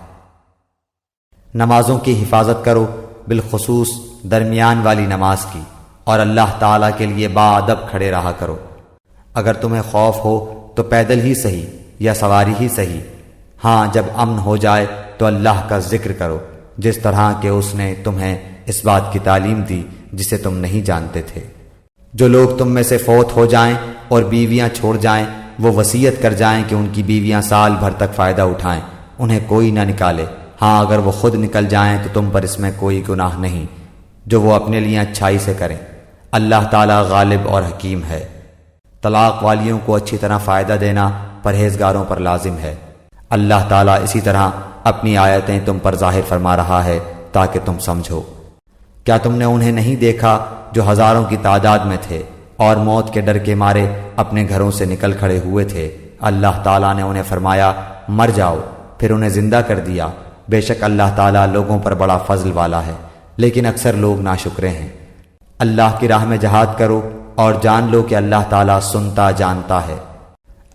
نمازوں کی حفاظت کرو، بالخصوص درمیان والی نماز کی، اور اللہ تعالیٰ کے لیے باادب کھڑے رہا کرو۔ اگر تمہیں خوف ہو تو پیدل ہی صحیح یا سواری ہی صحیح، ہاں جب امن ہو جائے تو اللہ کا ذکر کرو، جس طرح کہ اس نے تمہیں اس بات کی تعلیم دی جسے تم نہیں جانتے تھے۔ جو لوگ تم میں سے فوت ہو جائیں اور بیویاں چھوڑ جائیں، وہ وصیت کر جائیں کہ ان کی بیویاں سال بھر تک فائدہ اٹھائیں، انہیں کوئی نہ نکالے، ہاں اگر وہ خود نکل جائیں تو تم پر اس میں کوئی گناہ نہیں، جو وہ اپنے لیے اچھائی سے کریں۔ اللہ تعالیٰ غالب اور حکیم ہے۔ طلاق والیوں کو اچھی طرح فائدہ دینا پرہیزگاروں پر لازم ہے۔ اللہ تعالیٰ اسی طرح اپنی آیتیں تم پر ظاہر فرما رہا ہے تاکہ تم سمجھو۔ کیا تم نے انہیں نہیں دیکھا جو ہزاروں کی تعداد میں تھے اور موت کے ڈر کے مارے اپنے گھروں سے نکل کھڑے ہوئے تھے؟ اللہ تعالیٰ نے انہیں فرمایا مر جاؤ، پھر انہیں زندہ کر دیا۔ بے شک اللہ تعالیٰ لوگوں پر بڑا فضل والا ہے، لیکن اکثر لوگ ناشکرے ہیں۔ اللہ کی راہ میں جہاد کرو اور جان لو کہ اللہ تعالیٰ سنتا جانتا ہے۔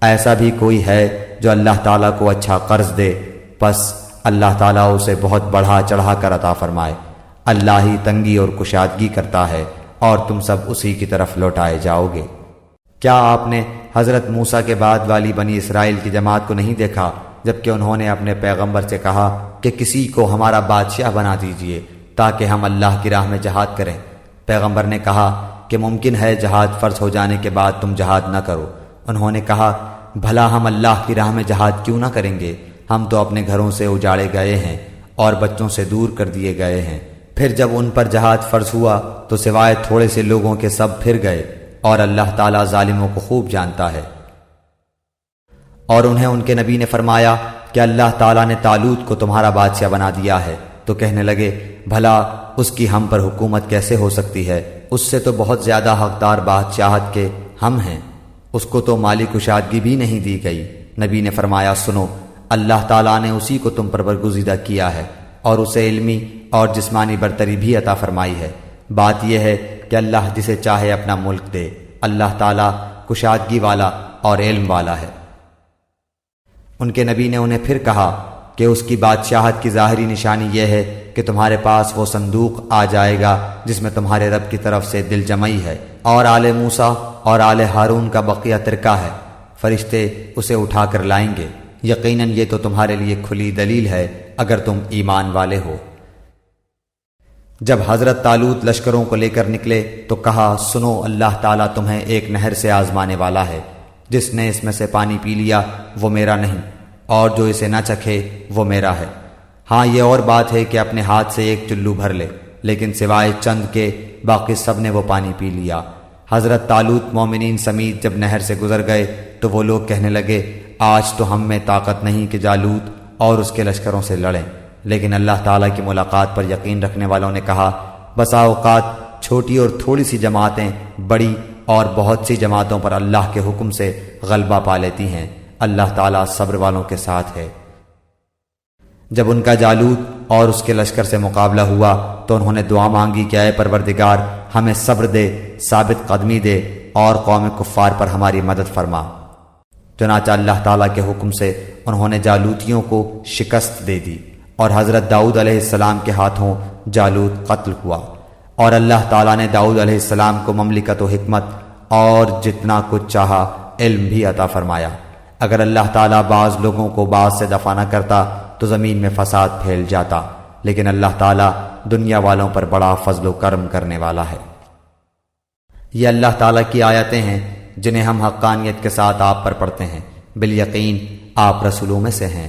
ایسا بھی کوئی ہے جو اللہ تعالیٰ کو اچھا قرض دے، پس اللہ تعالیٰ اسے بہت بڑھا چڑھا کر عطا فرمائے۔ اللہ ہی تنگی اور کشادگی کرتا ہے اور تم سب اسی کی طرف لوٹائے جاؤ گے۔ کیا آپ نے حضرت موسیٰ کے بعد والی بنی اسرائیل کی جماعت کو نہیں دیکھا جبکہ انہوں نے اپنے پیغمبر سے کہا کہ کسی کو ہمارا بادشاہ بنا دیجئے تاکہ ہم اللہ کی راہ میں جہاد کریں؟ پیغمبر نے کہا کہ ممکن ہے جہاد فرض ہو جانے کے بعد تم جہاد نہ کرو۔ انہوں نے کہا بھلا ہم اللہ کی راہ میں جہاد کیوں نہ کریں گے؟ ہم تو اپنے گھروں سے اجاڑے گئے ہیں اور بچوں سے دور کر دیے گئے ہیں۔ پھر جب ان پر جہاد فرض ہوا تو سوائے تھوڑے سے لوگوں کے سب پھر گئے، اور اللہ تعالیٰ ظالموں کو خوب جانتا ہے۔ اور انہیں ان کے نبی نے فرمایا کہ اللہ تعالیٰ نے طالوت کو تمہارا بادشاہ بنا دیا ہے، تو کہنے لگے بھلا اس کی ہم پر حکومت کیسے ہو سکتی ہے؟ اس سے تو بہت زیادہ حقدار بادشاہت کے ہم ہیں، اس کو تو مالی کشادگی بھی نہیں دی گئی۔ نبی نے فرمایا سنو، اللہ تعالیٰ نے اسی کو تم پر برگزیدہ کیا ہے اور اسے علمی اور جسمانی برتری بھی عطا فرمائی ہے۔ بات یہ ہے کہ اللہ جسے چاہے اپنا ملک دے، اللہ تعالیٰ کشادگی والا اور علم والا ہے۔ ان کے نبی نے انہیں پھر کہا کہ اس کی بادشاہت کی ظاہری نشانی یہ ہے کہ تمہارے پاس وہ صندوق آ جائے گا جس میں تمہارے رب کی طرف سے دل جمعی ہے، اور آل موسیٰ اور آل ہارون کا بقیہ ترکہ ہے، فرشتے اسے اٹھا کر لائیں گے۔ یقیناً یہ تو تمہارے لیے کھلی دلیل ہے اگر تم ایمان والے ہو۔ جب حضرت طالوت لشکروں کو لے کر نکلے تو کہا سنو، اللہ تعالیٰ تمہیں ایک نہر سے آزمانے والا ہے، جس نے اس میں سے پانی پی لیا وہ میرا نہیں، اور جو اسے نہ چکھے وہ میرا ہے۔ ہاں یہ اور بات ہے کہ اپنے ہاتھ سے ایک چلو بھر لے، لیکن سوائے چند کے باقی سب نے وہ پانی پی لیا۔ حضرت طالوت مومنین سمیت جب نہر سے گزر گئے تو وہ لوگ کہنے لگے آج تو ہم میں طاقت نہیں کہ جالوت اور اس کے لشکروں سے لڑیں، لیکن اللہ تعالیٰ کی ملاقات پر یقین رکھنے والوں نے کہا بسا اوقات چھوٹی اور تھوڑی سی جماعتیں بڑی اور بہت سی جماعتوں پر اللہ کے حکم سے غلبہ پا لیتی ہیں، اللہ تعالیٰ صبر والوں کے ساتھ ہے۔ جب ان کا جالوت اور اس کے لشکر سے مقابلہ ہوا تو انہوں نے دعا مانگی کہ اے پروردگار ہمیں صبر دے، ثابت قدمی دے اور قوم کفار پر ہماری مدد فرما۔ چنانچہ اللہ تعالیٰ کے حکم سے انہوں نے جالوتیوں کو شکست دے دی اور حضرت داؤد علیہ السلام کے ہاتھوں جالوت قتل ہوا، اور اللہ تعالیٰ نے داؤد علیہ السلام کو مملکت و حکمت اور جتنا کچھ چاہا علم بھی عطا فرمایا۔ اگر اللہ تعالیٰ بعض لوگوں کو بعض سے دفع نہ کرتا تو زمین میں فساد پھیل جاتا، لیکن اللہ تعالیٰ دنیا والوں پر بڑا فضل و کرم کرنے والا ہے۔ یہ اللہ تعالیٰ کی آیتیں ہیں جنہیں ہم حقانیت کے ساتھ آپ پر پڑھتے ہیں، بالیقین آپ رسولوں میں سے ہیں۔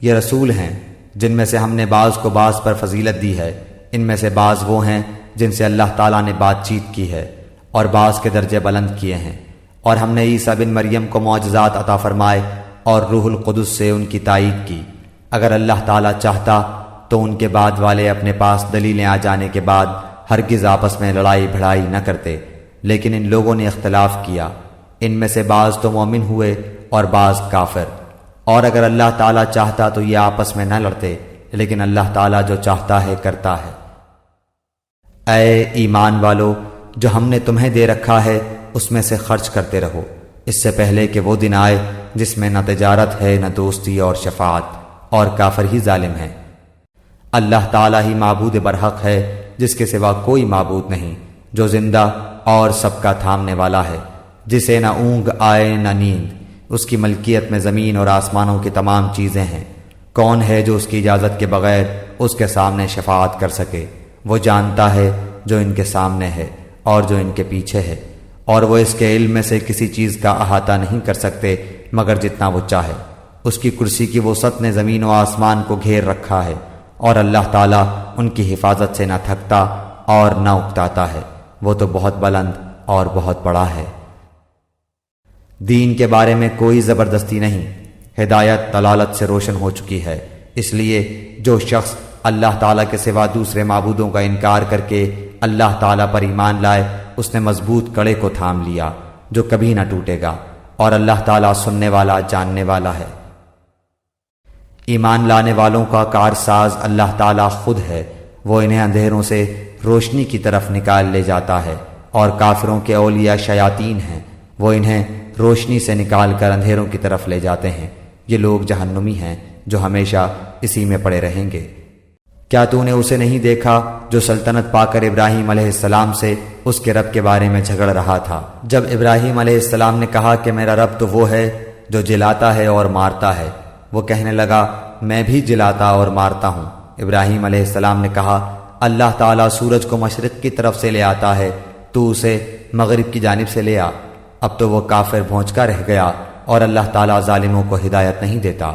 یہ رسول ہیں جن میں سے ہم نے بعض کو بعض پر فضیلت دی ہے، ان میں سے بعض وہ ہیں جن سے اللہ تعالیٰ نے بات چیت کی ہے اور بعض کے درجے بلند کیے ہیں، اور ہم نے عیسیٰ بن مریم کو معجزات عطا فرمائے اور روح القدس سے ان کی تائید کی۔ اگر اللہ تعالیٰ چاہتا تو ان کے بعد والے اپنے پاس دلیلیں آ جانے کے بعد ہرگز آپس میں لڑائی بھڑائی نہ کرتے، لیکن ان لوگوں نے اختلاف کیا، ان میں سے بعض تو مومن ہوئے اور بعض کافر، اور اگر اللہ تعالیٰ چاہتا تو یہ آپس میں نہ لڑتے، لیکن اللہ تعالیٰ جو چاہتا ہے کرتا ہے۔ اے ایمان والو، جو ہم نے تمہیں دے رکھا ہے اس میں سے خرچ کرتے رہو، اس سے پہلے کہ وہ دن آئے جس میں نہ تجارت ہے نہ دوستی اور شفاعت، اور کافر ہی ظالم ہیں۔ اللہ تعالیٰ ہی معبود برحق ہے جس کے سوا کوئی معبود نہیں، جو زندہ اور سب کا تھامنے والا ہے، جسے نہ اونگ آئے نہ نیند، اس کی ملکیت میں زمین اور آسمانوں کی تمام چیزیں ہیں۔ کون ہے جو اس کی اجازت کے بغیر اس کے سامنے شفاعت کر سکے؟ وہ جانتا ہے جو ان کے سامنے ہے اور جو ان کے پیچھے ہے، اور وہ اس کے علم میں سے کسی چیز کا احاطہ نہیں کر سکتے مگر جتنا وہ چاہے۔ اس کی کرسی کی وسعت نے زمین و آسمان کو گھیر رکھا ہے، اور اللہ تعالیٰ ان کی حفاظت سے نہ تھکتا اور نہ اکتاتا ہے۔ وہ تو بہت بلند اور بہت بڑا ہے۔ دین کے بارے میں کوئی زبردستی نہیں، ہدایت دلالت سے روشن ہو چکی ہے، اس لیے جو شخص اللہ تعالیٰ کے سوا دوسرے معبودوں کا انکار کر کے اللہ تعالیٰ پر ایمان لائے، اس نے مضبوط کڑے کو تھام لیا جو کبھی نہ ٹوٹے گا، اور اللہ تعالیٰ سننے والا جاننے والا ہے۔ ایمان لانے والوں کا کارساز اللہ تعالیٰ خود ہے، وہ انہیں اندھیروں سے روشنی کی طرف نکال لے جاتا ہے، اور کافروں کے اولیاء شیاطین ہیں، وہ انہیں روشنی سے نکال کر اندھیروں کی طرف لے جاتے ہیں۔ یہ لوگ جہنمی ہیں جو ہمیشہ اسی میں پڑے رہیں گے۔ کیا تو نے اسے نہیں دیکھا جو سلطنت پا کر ابراہیم علیہ السلام سے اس کے رب کے بارے میں جھگڑ رہا تھا؟ جب ابراہیم علیہ السلام نے کہا کہ میرا رب تو وہ ہے جو جلاتا ہے اور مارتا ہے، وہ کہنے لگا میں بھی جلاتا اور مارتا ہوں۔ ابراہیم علیہ السلام نے کہا اللہ تعالیٰ سورج کو مشرق کی طرف سے لے آتا ہے، تو اسے مغرب کی جانب سے لے آ۔ اب تو وہ کافر بھونچکا رہ گیا، اور اللہ تعالیٰ ظالموں کو ہدایت نہیں دیتا۔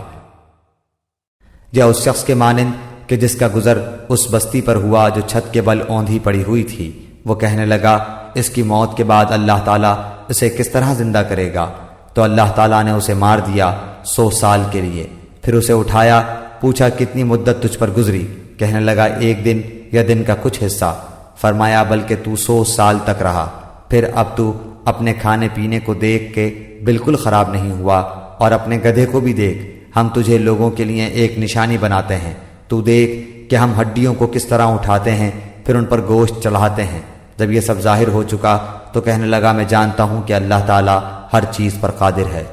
یا اس شخص کے مانند کہ جس کا گزر اس بستی پر ہوا جو چھت کے بل اوندھی پڑی ہوئی تھی، وہ کہنے لگا اس کی موت کے بعد اللہ تعالیٰ اسے کس طرح زندہ کرے گا؟ تو اللہ تعالیٰ نے اسے مار دیا 100 سال کے لیے، پھر اسے اٹھایا، پوچھا کتنی مدت تجھ پر گزری؟ کہنے لگا 1 دن یا دن کا کچھ حصہ۔ فرمایا بلکہ تو 100 سال تک رہا، پھر اب تو اپنے کھانے پینے کو دیکھ کے بالکل خراب نہیں ہوا، اور اپنے گدھے کو بھی دیکھ، ہم تجھے لوگوں کے لیے ایک نشانی بناتے ہیں، تو دیکھ کہ ہم ہڈیوں کو کس طرح اٹھاتے ہیں پھر ان پر گوشت چڑھاتے ہیں۔ جب یہ سب ظاہر ہو چکا تو کہنے لگا میں جانتا ہوں کہ اللہ تعالیٰ ہر چیز پر قادر ہے۔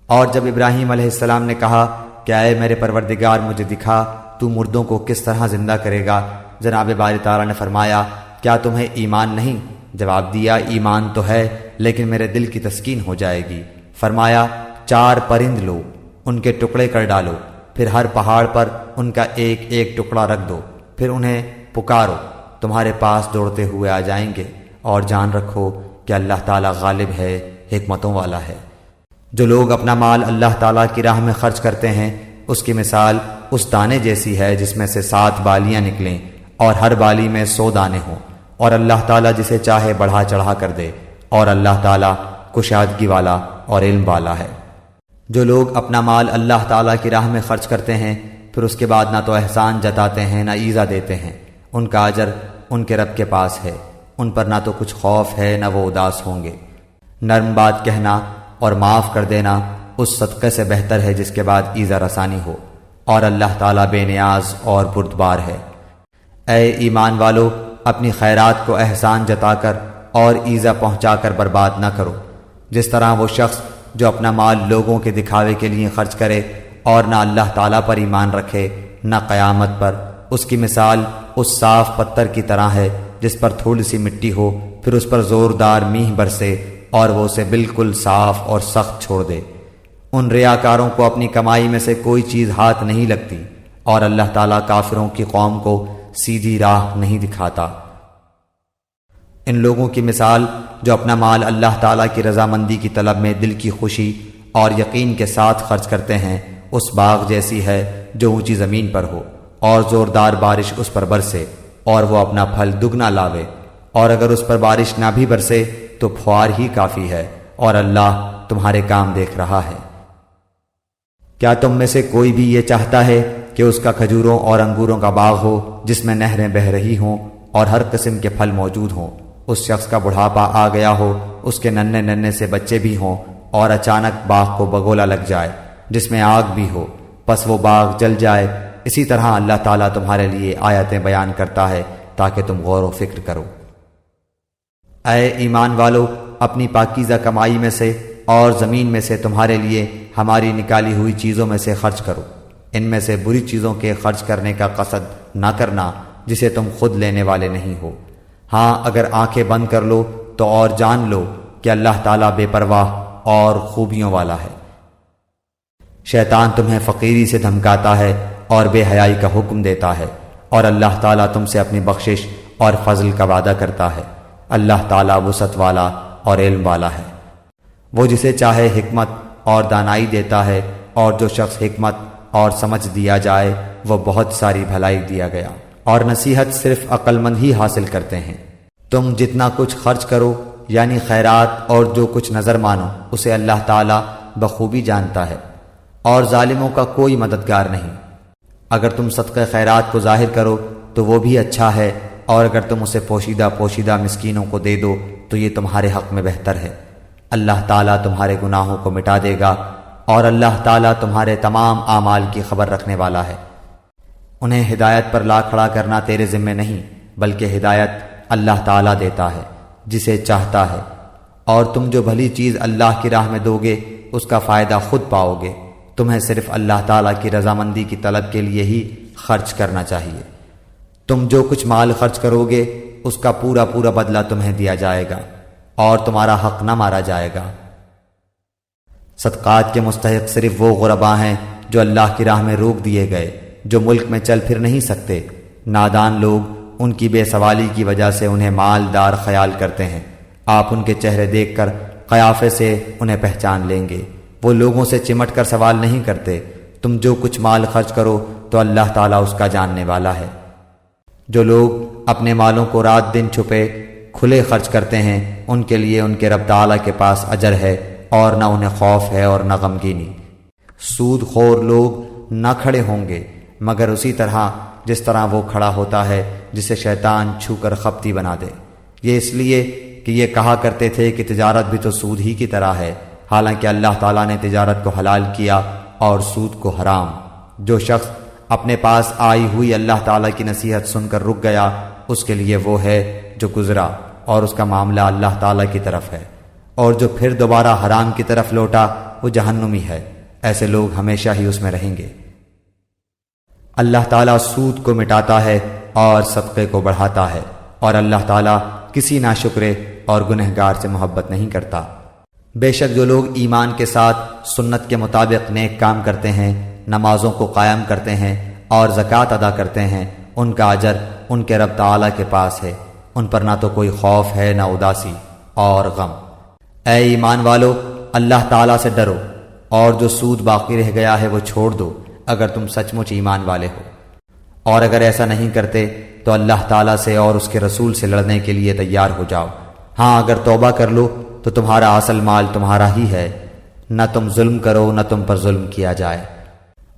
اور جب ابراہیم علیہ السلام نے کہا کہ اے میرے پروردگار مجھے دکھا تو مردوں کو کس طرح زندہ کرے گا، جناب باری تعالیٰ نے فرمایا کیا تمہیں ایمان نہیں؟ جواب دیا ایمان تو ہے لیکن میرے دل کی تسکین ہو جائے گی۔ فرمایا 4 پرند لو، ان کے ٹکڑے کر ڈالو، پھر ہر پہاڑ پر ان کا ایک ایک ٹکڑا رکھ دو، پھر انہیں پکارو، تمہارے پاس دوڑتے ہوئے آ جائیں گے، اور جان رکھو کہ اللہ تعالیٰ غالب ہے، حکمتوں والا ہے۔ جو لوگ اپنا مال اللہ تعالیٰ کی راہ میں خرچ کرتے ہیں، اس کی مثال اس دانے جیسی ہے جس میں سے 7 بالیاں نکلیں اور ہر بالی میں 100 دانے ہوں، اور اللہ تعالیٰ جسے چاہے بڑھا چڑھا کر دے، اور اللہ تعالیٰ کشادگی والا اور علم والا ہے۔ جو لوگ اپنا مال اللہ تعالیٰ کی راہ میں خرچ کرتے ہیں پھر اس کے بعد نہ تو احسان جتاتے ہیں نہ ایذا دیتے ہیں، ان کا اجر ان کے رب کے پاس ہے، ان پر نہ تو کچھ خوف ہے نہ وہ اداس ہوں گے۔ نرم بات کہنا اور معاف کر دینا اس صدقے سے بہتر ہے جس کے بعد ایذا رسانی ہو، اور اللہ تعالیٰ بے نیاز اور بردبار ہے۔ اے ایمان والو، اپنی خیرات کو احسان جتا کر اور ایذا پہنچا کر برباد نہ کرو، جس طرح وہ شخص جو اپنا مال لوگوں کے دکھاوے کے لیے خرچ کرے اور نہ اللہ تعالیٰ پر ایمان رکھے نہ قیامت پر، اس کی مثال اس صاف پتھر کی طرح ہے جس پر تھوڑی سی مٹی ہو، پھر اس پر زوردار میںہ برسے اور وہ اسے بالکل صاف اور سخت چھوڑ دے۔ ان ریاکاروں کو اپنی کمائی میں سے کوئی چیز ہاتھ نہیں لگتی، اور اللہ تعالیٰ کافروں کی قوم کو سیدھی راہ نہیں دکھاتا۔ ان لوگوں کی مثال جو اپنا مال اللہ تعالیٰ کی رضامندی کی طلب میں دل کی خوشی اور یقین کے ساتھ خرچ کرتے ہیں، اس باغ جیسی ہے جو اونچی زمین پر ہو اور زوردار بارش اس پر برسے اور وہ اپنا پھل دگنا لاوے، اور اگر اس پر بارش نہ بھی برسے تو پھوار ہی کافی ہے، اور اللہ تمہارے کام دیکھ رہا ہے۔ کیا تم میں سے کوئی بھی یہ چاہتا ہے کہ اس کا کھجوروں اور انگوروں کا باغ ہو جس میں نہریں بہہ رہی ہوں اور ہر قسم کے پھل موجود ہوں؟ اس شخص کا بڑھاپا آ گیا ہو، اس کے ننھے ننھے سے بچے بھی ہوں، اور اچانک باغ کو بگولا لگ جائے جس میں آگ بھی ہو، پس وہ باغ جل جائے۔ اسی طرح اللہ تعالیٰ تمہارے لیے آیتیں بیان کرتا ہے تاکہ تم غور و فکر کرو۔ اے ایمان والو، اپنی پاکیزہ کمائی میں سے اور زمین میں سے تمہارے لیے ہماری نکالی ہوئی چیزوں میں سے خرچ کرو، ان میں سے بری چیزوں کے خرچ کرنے کا قصد نہ کرنا جسے تم خود لینے والے نہیں ہو۔ ہاں اگر آنکھیں بند کر لو تو اور جان لو کہ اللہ تعالیٰ بے پرواہ اور خوبیوں والا ہے۔ شیطان تمہیں فقیری سے دھمکاتا ہے اور بے حیائی کا حکم دیتا ہے، اور اللہ تعالیٰ تم سے اپنی بخشش اور فضل کا وعدہ کرتا ہے۔ اللہ تعالیٰ وسعت والا اور علم والا ہے۔ وہ جسے چاہے حکمت اور دانائی دیتا ہے، اور جو شخص حکمت اور سمجھ دیا جائے وہ بہت ساری بھلائی دیا گیا، اور نصیحت صرف عقل مند ہی حاصل کرتے ہیں۔ تم جتنا کچھ خرچ کرو یعنی خیرات اور جو کچھ نظر مانو اسے اللہ تعالیٰ بخوبی جانتا ہے، اور ظالموں کا کوئی مددگار نہیں۔ اگر تم صدقہ خیرات کو ظاہر کرو تو وہ بھی اچھا ہے، اور اگر تم اسے پوشیدہ پوشیدہ مسکینوں کو دے دو تو یہ تمہارے حق میں بہتر ہے۔ اللہ تعالیٰ تمہارے گناہوں کو مٹا دے گا، اور اللہ تعالیٰ تمہارے تمام اعمال کی خبر رکھنے والا ہے۔ انہیں ہدایت پر لا کھڑا کرنا تیرے ذمہ نہیں، بلکہ ہدایت اللہ تعالیٰ دیتا ہے جسے چاہتا ہے، اور تم جو بھلی چیز اللہ کی راہ میں دو گے اس کا فائدہ خود پاؤ گے۔ تمہیں صرف اللہ تعالیٰ کی رضامندی کی طلب کے لیے ہی خرچ کرنا چاہیے۔ تم جو کچھ مال خرچ کرو گے اس کا پورا پورا بدلہ تمہیں دیا جائے گا، اور تمہارا حق نہ مارا جائے گا۔ صدقات کے مستحق صرف وہ غرباء ہیں جو اللہ کی راہ میں روک دیے گئے، جو ملک میں چل پھر نہیں سکتے۔ نادان لوگ ان کی بے سوالی کی وجہ سے انہیں مالدار خیال کرتے ہیں۔ آپ ان کے چہرے دیکھ کر قیافے سے انہیں پہچان لیں گے۔ وہ لوگوں سے چمٹ کر سوال نہیں کرتے۔ تم جو کچھ مال خرچ کرو تو اللہ تعالیٰ اس کا جاننے والا ہے۔ جو لوگ اپنے مالوں کو رات دن چھپے کھلے خرچ کرتے ہیں ان کے لیے ان کے رب تعالیٰ کے پاس اجر ہے، اور نہ انہیں خوف ہے اور نہ غمگینی۔ سود خور لوگ نہ کھڑے ہوں گے مگر اسی طرح جس طرح وہ کھڑا ہوتا ہے جسے شیطان چھو کر خپتی بنا دے۔ یہ اس لیے کہ یہ کہا کرتے تھے کہ تجارت بھی تو سود ہی کی طرح ہے، حالانکہ اللہ تعالیٰ نے تجارت کو حلال کیا اور سود کو حرام۔ جو شخص اپنے پاس آئی ہوئی اللہ تعالیٰ کی نصیحت سن کر رک گیا اس کے لیے وہ ہے جو گزرا اور اس کا معاملہ اللہ تعالیٰ کی طرف ہے، اور جو پھر دوبارہ حرام کی طرف لوٹا وہ جہنمی ہے۔ ایسے لوگ ہمیشہ ہی اس میں رہیں گے۔ اللہ تعالیٰ سود کو مٹاتا ہے اور صدقے کو بڑھاتا ہے، اور اللہ تعالیٰ کسی ناشکرے اور گنہگار سے محبت نہیں کرتا۔ بے شک جو لوگ ایمان کے ساتھ سنت کے مطابق نیک کام کرتے ہیں، نمازوں کو قائم کرتے ہیں اور زکوٰۃ ادا کرتے ہیں، ان کا اجر ان کے رب تعالیٰ کے پاس ہے۔ ان پر نہ تو کوئی خوف ہے نہ اداسی اور غم۔ اے ایمان والو، اللہ تعالیٰ سے ڈرو، اور جو سود باقی رہ گیا ہے وہ چھوڑ دو اگر تم سچ مچ ایمان والے ہو، اور اگر ایسا نہیں کرتے تو اللہ تعالیٰ سے اور اس کے رسول سے لڑنے کے لیے تیار ہو جاؤ۔ ہاں اگر توبہ کر لو تو تمہارا اصل مال تمہارا ہی ہے، نہ تم ظلم کرو نہ تم پر ظلم کیا جائے۔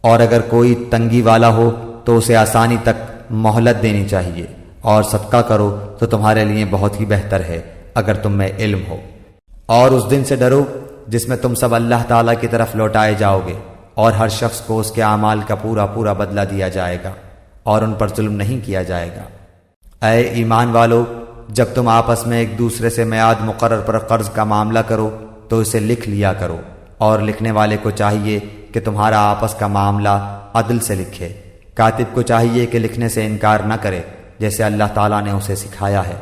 اور اگر کوئی تنگی والا ہو تو اسے آسانی تک مہلت دینی چاہیے، اور صدقہ کرو تو تمہارے لیے بہت ہی بہتر ہے اگر تم میں علم ہو۔ اور اس دن سے ڈرو جس میں تم سب اللہ تعالیٰ کی طرف لوٹائے جاؤ گے، اور ہر شخص کو اس کے اعمال کا پورا پورا بدلہ دیا جائے گا، اور ان پر ظلم نہیں کیا جائے گا۔ اے ایمان والو، جب تم آپس میں ایک دوسرے سے میعاد مقرر پر قرض کا معاملہ کرو تو اسے لکھ لیا کرو، اور لکھنے والے کو چاہیے کہ تمہارا آپس کا معاملہ عدل سے لکھے۔ کاتب کو چاہیے کہ لکھنے سے انکار نہ کرے جیسے اللہ تعالیٰ نے اسے سکھایا ہے،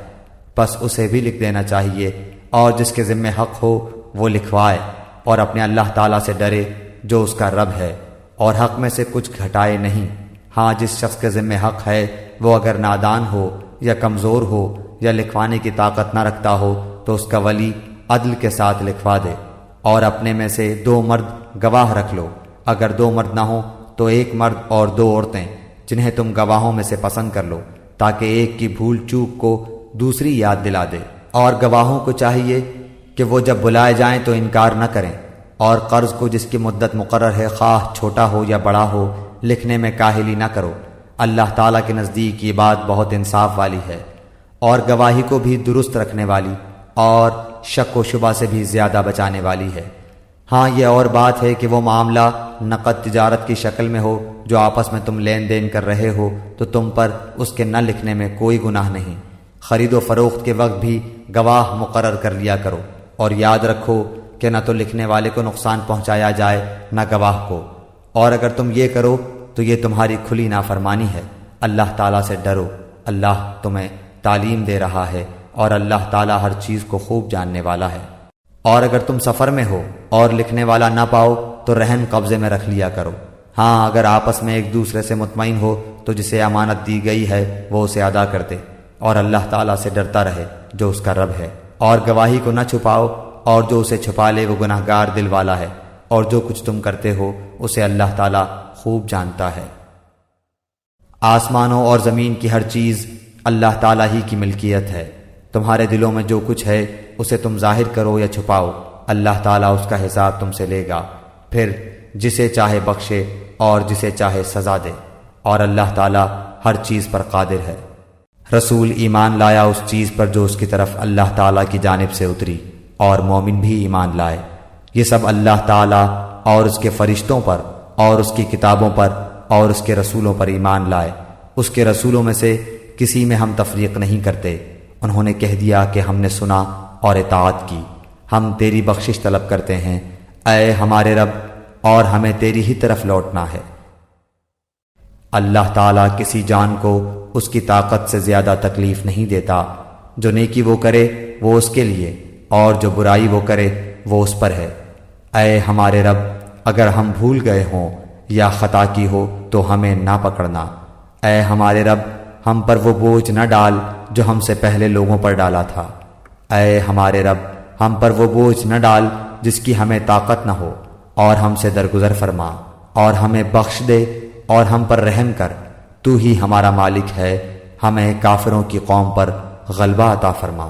پس اسے بھی لکھ دینا چاہیے، اور جس کے ذمہ حق ہو وہ لکھوائے، اور اپنے اللہ تعالیٰ سے ڈرے جو اس کا رب ہے، اور حق میں سے کچھ گھٹائے نہیں۔ ہاں جس شخص کے ذمہ حق ہے وہ اگر نادان ہو یا کمزور ہو یا لکھوانے کی طاقت نہ رکھتا ہو تو اس کا ولی عدل کے ساتھ لکھوا دے، اور اپنے میں سے 2 مرد گواہ رکھ لو۔ اگر 2 مرد نہ ہوں تو 1 مرد اور 2 عورتیں جنہیں تم گواہوں میں سے پسند کر لو، تاکہ ایک کی بھول چوک کو دوسری یاد دلا دے۔ اور گواہوں کو چاہیے کہ وہ جب بلائے جائیں تو انکار نہ کریں، اور قرض کو جس کی مدت مقرر ہے خواہ چھوٹا ہو یا بڑا ہو لکھنے میں کاہلی نہ کرو۔ اللہ تعالیٰ کے نزدیک یہ بات بہت انصاف والی ہے، اور گواہی کو بھی درست رکھنے والی اور شک و شبہ سے بھی زیادہ بچانے والی ہے۔ ہاں یہ اور بات ہے کہ وہ معاملہ نقد تجارت کی شکل میں ہو جو آپس میں تم لین دین کر رہے ہو تو تم پر اس کے نہ لکھنے میں کوئی گناہ نہیں۔ خرید و فروخت کے وقت بھی گواہ مقرر کر لیا کرو، اور یاد رکھو کہ نہ تو لکھنے والے کو نقصان پہنچایا جائے نہ گواہ کو، اور اگر تم یہ کرو تو یہ تمہاری کھلی نافرمانی ہے۔ اللہ تعالیٰ سے ڈرو، اللہ تمہیں تعلیم دے رہا ہے اور اللہ تعالیٰ ہر چیز کو خوب جاننے والا ہے۔ اور اگر تم سفر میں ہو اور لکھنے والا نہ پاؤ تو رہن قبضے میں رکھ لیا کرو۔ ہاں، اگر آپس میں ایک دوسرے سے مطمئن ہو تو جسے امانت دی گئی ہے وہ اسے ادا کر دے، اور اللہ تعالیٰ سے ڈرتا رہے جو اس کا رب ہے۔ اور گواہی کو نہ چھپاؤ، اور جو اسے چھپا لے وہ گناہگار دل والا ہے، اور جو کچھ تم کرتے ہو اسے اللہ تعالیٰ خوب جانتا ہے۔ آسمانوں اور زمین کی ہر چیز اللہ تعالیٰ ہی کی ملکیت ہے۔ تمہارے دلوں میں جو کچھ ہے اسے تم ظاہر کرو یا چھپاؤ، اللہ تعالیٰ اس کا حساب تم سے لے گا، پھر جسے چاہے بخشے اور جسے چاہے سزا دے، اور اللہ تعالیٰ ہر چیز پر قادر ہے۔ رسول ایمان لایا اس چیز پر جو اس کی طرف اللہ تعالیٰ کی جانب سے اتری، اور مومن بھی ایمان لائے۔ یہ سب اللہ تعالیٰ اور اس کے فرشتوں پر اور اس کی کتابوں پر اور اس کے رسولوں پر ایمان لائے۔ اس کے رسولوں میں سے کسی میں ہم تفریق نہیں کرتے۔ انہوں نے کہہ دیا کہ ہم نے سنا اور اطاعت کی، ہم تیری بخشش طلب کرتے ہیں، اے ہمارے رب، اور ہمیں تیری ہی طرف لوٹنا ہے۔ اللہ تعالیٰ کسی جان کو اس کی طاقت سے زیادہ تکلیف نہیں دیتا۔ جو نیکی وہ کرے وہ اس کے لیے، اور جو برائی وہ کرے وہ اس پر ہے۔ اے ہمارے رب، اگر ہم بھول گئے ہوں یا خطا کی ہو تو ہمیں نہ پکڑنا۔ اے ہمارے رب، ہم پر وہ بوجھ نہ ڈال جو ہم سے پہلے لوگوں پر ڈالا تھا۔ اے ہمارے رب، ہم پر وہ بوجھ نہ ڈال جس کی ہمیں طاقت نہ ہو، اور ہم سے درگزر فرما، اور ہمیں بخش دے اور ہم پر رحم کر۔ تو ہی ہمارا مالک ہے، ہمیں کافروں کی قوم پر غلبہ عطا فرما۔